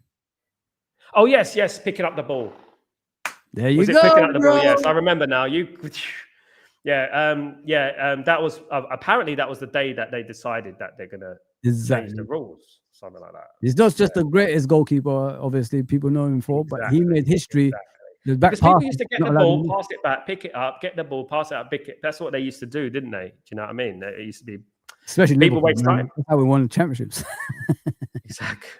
Oh, yes, picking up the ball. There you go. Picking up the ball? Yes, I remember now. That was apparently that was the day that they decided that they're gonna change the rules, something like that. He's not just the greatest goalkeeper, obviously people know him for, but he made history. Exactly. Because people used to get the ball, pass it back, pick it up, get the ball, pass it up, pick it. That's what they used to do, didn't they? Do you know what I mean? It used to be, especially people waste time. That's how we won championships. Exactly.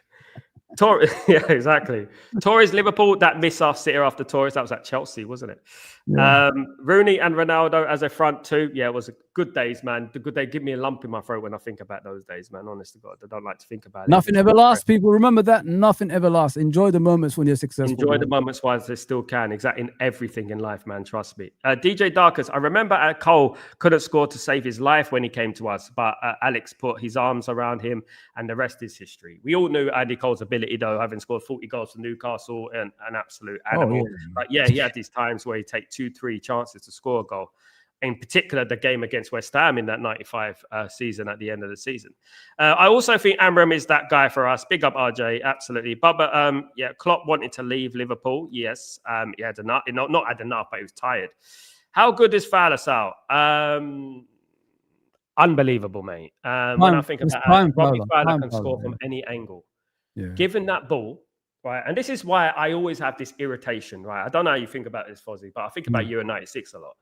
Yeah, exactly. Torres, Liverpool, that miss our sitter after Torres, that was at Chelsea, wasn't it? Yeah. Rooney and Ronaldo as a front two. Yeah, it was a good days, man. The good day. Give me a lump in my throat when I think about those days, man. Honest to God, I don't like to think about it. Nothing ever lasts, people. Remember that. Nothing ever lasts. Enjoy the moments when you're successful. Enjoy the moments while they still can. Exactly, in everything in life, man. Trust me. DJ Darkers, I remember Cole couldn't score to save his life when he came to us, but Alex put his arms around him, and the rest is history. We all knew Andy Cole's ability, though, having scored 40 goals for Newcastle, and an absolute animal. Oh, yeah. But yeah, he had these times where he take 2-3 chances to score a goal. In particular, the game against West Ham in that 95 season at the end of the season. I also think Amram is that guy for us. Big up RJ, absolutely. Bubba, Klopp wanted to leave Liverpool. Yes, he had enough, not had enough, but he was tired. How good is Fowler, Sal? Unbelievable, mate. When I think about it, Robbie Fowler can score from any angle. Yeah. Given that ball, right? And this is why I always have this irritation, right? I don't know how you think about this, Fozi, but I think about Euro 96 a lot.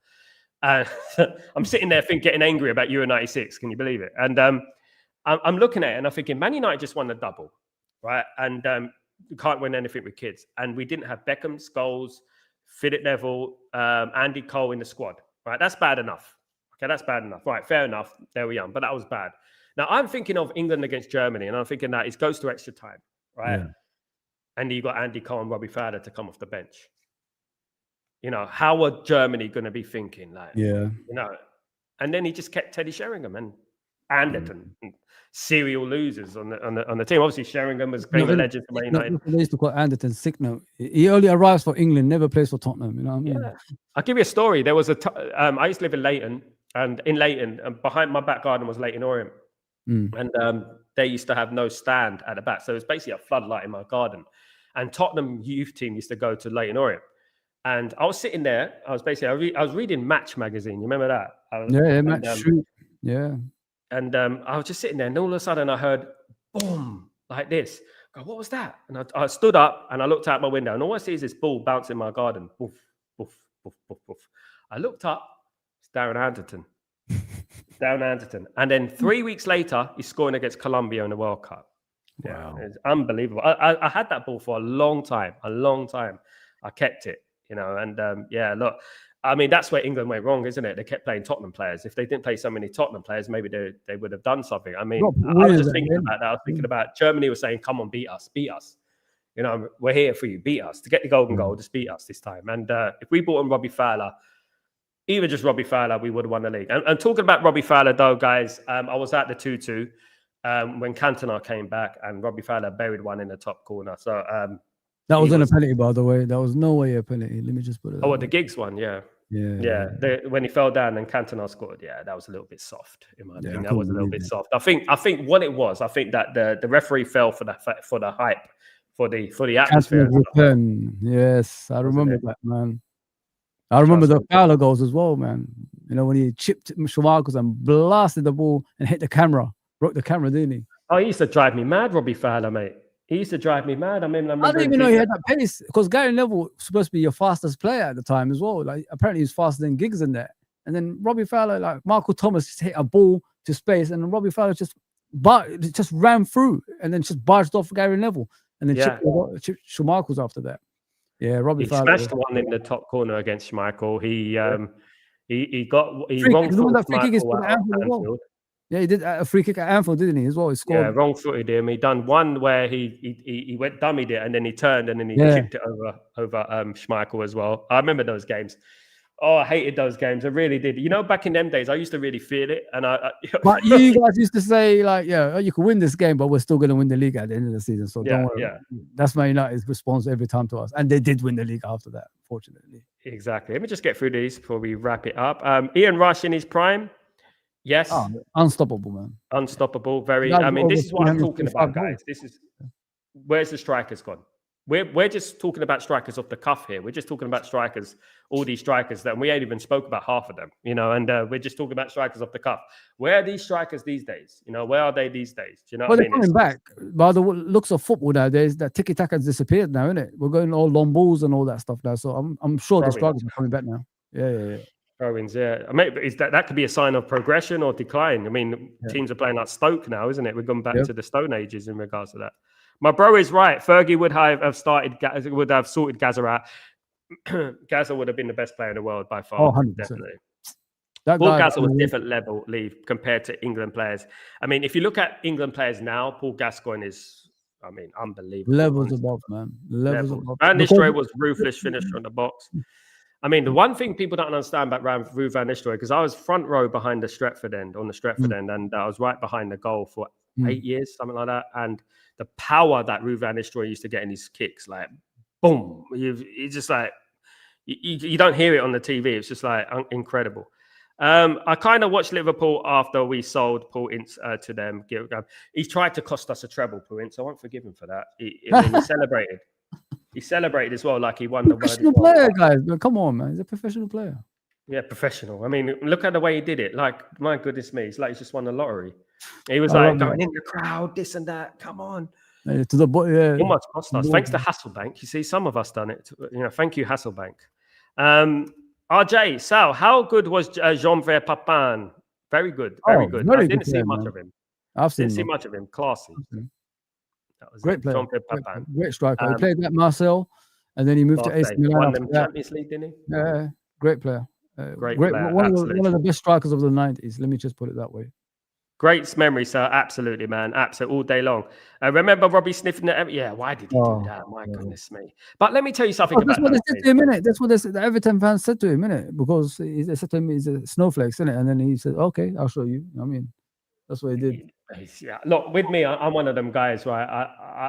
I'm sitting there getting angry about Euro 96. Can you believe it? And I'm looking at it and I'm thinking, Man United just won the double, right? And you can't win anything with kids. And we didn't have Beckham, Scholes, Philip Neville, Andy Cole in the squad, right? That's bad enough. Okay, that's bad enough. Right, fair enough. There we are. But that was bad. Now, I'm thinking of England against Germany, and I'm thinking that it goes to extra time, right? Yeah. And you got Andy Cole and Robbie Fowler to come off the bench. You know, how are Germany going to be thinking? Like, you know, and then he just kept Teddy Sheringham and Anderton, serial losers on the team. Obviously, Sheringham was a legend for Man United. They used to call Anderton sick note. He only arrives for England, never plays for Tottenham. You know what I mean? Yeah. I'll give you a story. There was I used to live in Leighton, and in Leighton, behind my back garden was Leighton Orient. And they used to have no stand at the back. So it was basically a floodlight in my garden. And Tottenham youth team used to go to Leighton Orient. And I was sitting there. I was reading Match magazine. You remember that? Match. Yeah. And I was just sitting there. And all of a sudden I heard boom, like this. I go, what was that? And I stood up and I looked out my window. And all I see is this ball bouncing in my garden. Boof, boof, boof, boof, boof. I looked up. It's Darren Anderton. Down Anderton. And then 3 weeks later, he's scoring against Colombia in the World Cup. Wow. Yeah, it's unbelievable. I had that ball for a long time. I kept it, you know, and look, I mean, that's where England went wrong, isn't it? They kept playing Tottenham players. If they didn't play so many Tottenham players, maybe they would have done something. I mean, I was just thinking about that. I was thinking about Germany was saying, come on, beat us. You know, we're here for you. Beat us. To get the golden goal, just beat us this time. And if we brought in Robbie Fowler, even just Robbie Fowler, we would have won the league. And talking about Robbie Fowler, though, guys, I was at the 2-2 when Cantona came back and Robbie Fowler buried one in the top corner. So that wasn't a penalty, by the way. That was no way a penalty. Let me just put it. The Giggs one, yeah. When he fell down and Cantona scored, that was a little bit soft. In my opinion, that was a little bit soft. I think what it was. I think that the referee fell for the hype, for the atmosphere. Yes, I remember that, man. I remember the Fowler goals as well, man. You know, when he chipped Schmeichel and blasted the ball and hit the camera. Broke the camera, didn't he? Oh, he used to drive me mad, Robbie Fowler, mate. He used to drive me mad. I mean, I didn't even know he had that pace, because Gary Neville was supposed to be your fastest player at the time as well. Like, apparently he's faster than Giggs in there. And then Robbie Fowler, like Michael Thomas, just hit a ball to space, and Robbie Fowler just but it just ran through and then just barged off Gary Neville and then Chipped Schmeichel's after that. Yeah, Robbie Fowler smashed one in the top corner against Schmeichel. He free wrong kick, the one footed that free kick is Schmeichel for out Anfield of as well. Anfield. Yeah, he did a free kick at Anfield, didn't he, as well? He scored. Yeah, wrong footed him. He done one where he went dummied it and then he turned and then he chipped it over Schmeichel as well. I remember those games. Oh, I hated those games. I really did. You know, back in them days, I used to really feel it. And but you guys used to say, like, yeah, you can win this game, but we're still going to win the league at the end of the season. So don't worry. That's Man United's response every time to us. And they did win the league after that, fortunately. Exactly. Let me just get through these before we wrap it up. Ian Rush in his prime. Yes. Oh, unstoppable, man. Unstoppable. Very. I mean, this is what I'm talking about, guys. This is where's the strikers gone? We're just talking about strikers off the cuff here. We're just talking about strikers, all these strikers that we ain't even spoke about half of them, you know, and we're just talking about strikers off the cuff. Where are these strikers these days? You know, where are they these days? Do you know what I mean? They're coming back. By the looks of football nowadays, that tiki-taka has disappeared now, isn't it? We're going all long balls and all that stuff now. So I'm sure the strikers are coming back now. Yeah. Throw-ins, yeah. I mean, that could be a sign of progression or decline. I mean, teams are playing like Stoke now, isn't it? We're going back to the Stone Ages in regards to that. My bro is right. Fergie would have sorted Gaza out. Gaza would have been the best player in the world by far. 100%. Definitely. Paul Gaza was different level, Lee, compared to England players. I mean, if you look at England players now, Paul Gascoigne is, I mean, unbelievable. Levels above, man. Levels above. Van Nistelrooy was ruthless finisher on the box. I mean, the one thing people don't understand about Ruud van Nistelrooy, because I was front row behind the Stretford end, and I was right behind the goal for 8 years, something like that. And the power that Ruud van Nistelrooy used to get in his kicks, like, boom. It's just like, you don't hear it on the TV. It's just like incredible. I kind of watched Liverpool after we sold Paul Ince to them. He tried to cost us a treble, Paul Ince. I won't forgive him for that. He celebrated. He celebrated as well, like he won the professional player, guys. Come on, man. He's a professional player. Yeah, professional. I mean, look at the way he did it. Like, my goodness me, it's like he just won the lottery. He was like going in the crowd, this and that. Come on. To the almost cost us. Thanks to Hasselbank. You see, some of us done it. You know, thank you, Hasselbank. RJ, Sal, how good was Jean-Pierre Papin? Very good. Very good. I didn't see much of him. Didn't see much of him. Classy. That was great player. Great striker. He played at Marseille, and then he moved to AC Milan. Won them Champions League, didn't he? Yeah, great player. Great player. One of the best strikers of the 90s. Let me just put it that way. Great memory, sir. Absolutely, man. Absolutely, all day long. Remember Robbie sniffing it? Yeah, why did he do that? My goodness me. But let me tell you something about that's what they said to him, innit? That's what the Everton fans said to him, innit? Because they said to him, he's a snowflake, innit? And then he said, okay, I'll show you. I mean, that's what he did. Yeah, look, with me, I'm one of them guys, right?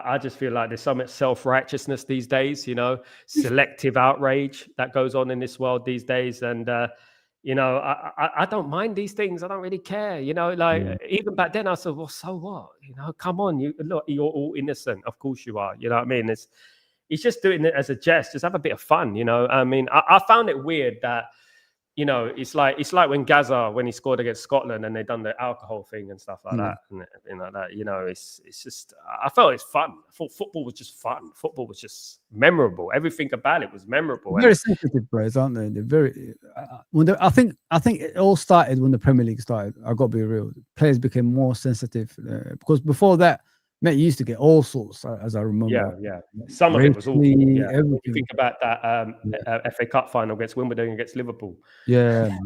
I just feel like there's so much self-righteousness these days, you know, selective outrage that goes on in this world these days. And, you know, I don't mind these things. I don't really care, you know, like even back then I said, well, so what? You know, come on, look, you're all innocent. Of course you are. You know what I mean? He's just doing it as a jest. Just have a bit of fun, you know? I mean, I found it weird that, you know, it's like when Gaza, when he scored against Scotland and they done the alcohol thing and stuff like that, and like that, you know, it's just, I felt it's fun. I thought football was just fun. Football was just memorable. Everything about it was memorable. Very sensitive players, aren't they? They're very. I think it all started when the Premier League started. I got to be real. Players became more sensitive because before that, mate, you used to get all sorts, as I remember. Yeah. Some of it was awful. Yeah. Everything. You think about that FA Cup final against Wimbledon against Liverpool. Yeah.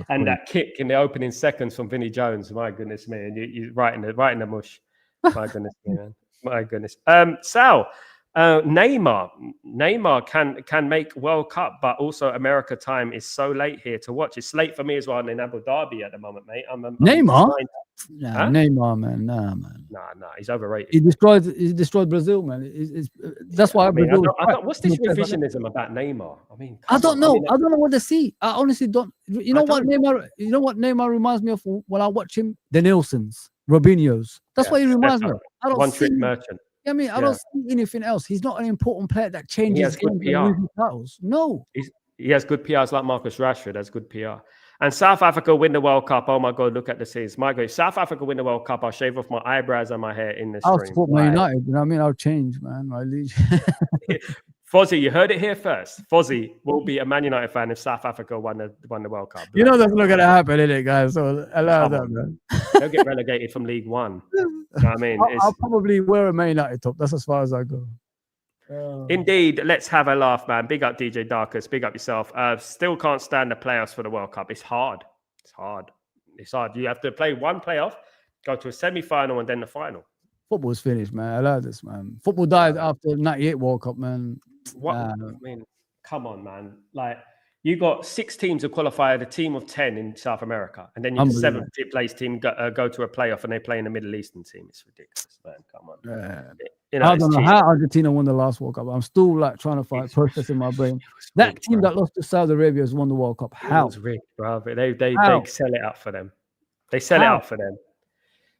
And that kick in the opening seconds from Vinnie Jones. My goodness me. And you right in the mush. My goodness me, man. My goodness. Sal, Neymar can make World Cup, but also America time is so late here to watch. It's late for me as well in Abu Dhabi at the moment, mate. Neymar? Neymar, man. Nah, man. Nah, he's overrated. He destroyed Brazil, man. That's why Brazil. What's this revisionism about Neymar? I mean, I don't know. I don't know what to see. I honestly don't. You know what Neymar reminds me of when I watch him? The Nelsons, Robinho's. That's what he reminds me of. One-trick merchant. I mean, I don't see anything else. He's not an important player that changes games and titles. No. He has good PRs like Marcus Rashford. Has good PR. And South Africa win the World Cup. Oh my God, look at the scenes. My God, if South Africa win the World Cup, I'll shave off my eyebrows and my hair in the stream. I'll support Man United. You know what I mean? I'll change, man. My liege. Fozi, you heard it here first. Fozi will be a Man United fan if South Africa won the World Cup. You know that's not going to happen, is it, guys? So allow that, man. They'll get relegated from League One. You know what I mean? I'll probably wear a Man United top. That's as far as I go. Indeed, let's have a laugh, man. Big up DJ Darkus. Big up yourself. Still can't stand the playoffs for the World Cup. It's hard. It's hard. It's hard. You have to play one playoff, go to a semi-final, and then the final. Football's finished, man. I love this, man. Football died after '98 World Cup, man. What? I mean, come on, man. Like, you got 6 teams who qualify, a team of 10 in South America, and then you 7th place team go to a playoff, and they play in the Middle Eastern team. It's ridiculous, man. Come on. You know, I don't know how Argentina won the last World Cup. I'm still like trying to find process in my brain. That team that lost to Saudi Arabia has won the World Cup. How? It was rigged, bro. They sell it out for them. They sell it out for them.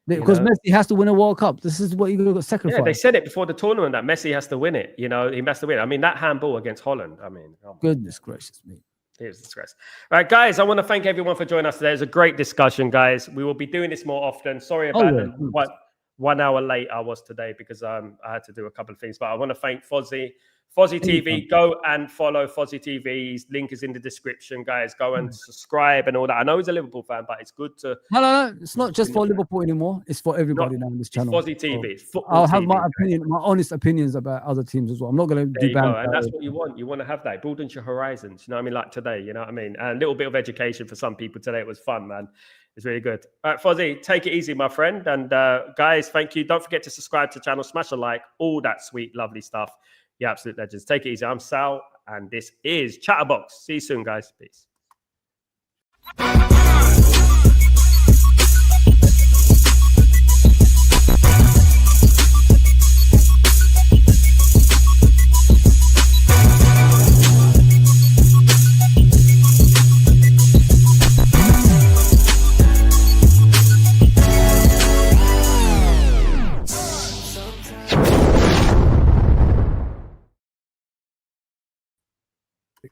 Because Messi has to win a World Cup. This is what you're going to sacrifice. Yeah, they said it before the tournament that Messi has to win it. You know, he has to win. I mean, that handball against Holland. I mean, goodness gracious me. Here's the stress. All right, guys, I want to thank everyone for joining us today. It was a great discussion, guys. We will be doing this more often. Sorry about the 1 hour late I was today because I had to do a couple of things. But I want to thank Fozi TV. Go and follow Fozi TV. His link is in the description, guys. Go and subscribe and all that. I know he's a Liverpool fan, but it's good to... No. It's not just for Liverpool anymore. It's for everybody now on this channel. It's Fozi TV. I'll have my opinion, my honest opinions about other teams as well. I'm not going to debate. And that's what you want. You want to have that. Broadens your horizons. You know what I mean? Like today, you know what I mean? And a little bit of education for some people today. It was fun, man. It's really good. All right, Fozi, take it easy, my friend. And guys, thank you. Don't forget to subscribe to the channel, smash a like, all that sweet, lovely stuff. You absolute legends. Take it easy. I'm Sal, and this is Chatterbox. See you soon, guys. Peace.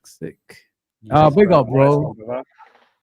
Sick. Big up, bro.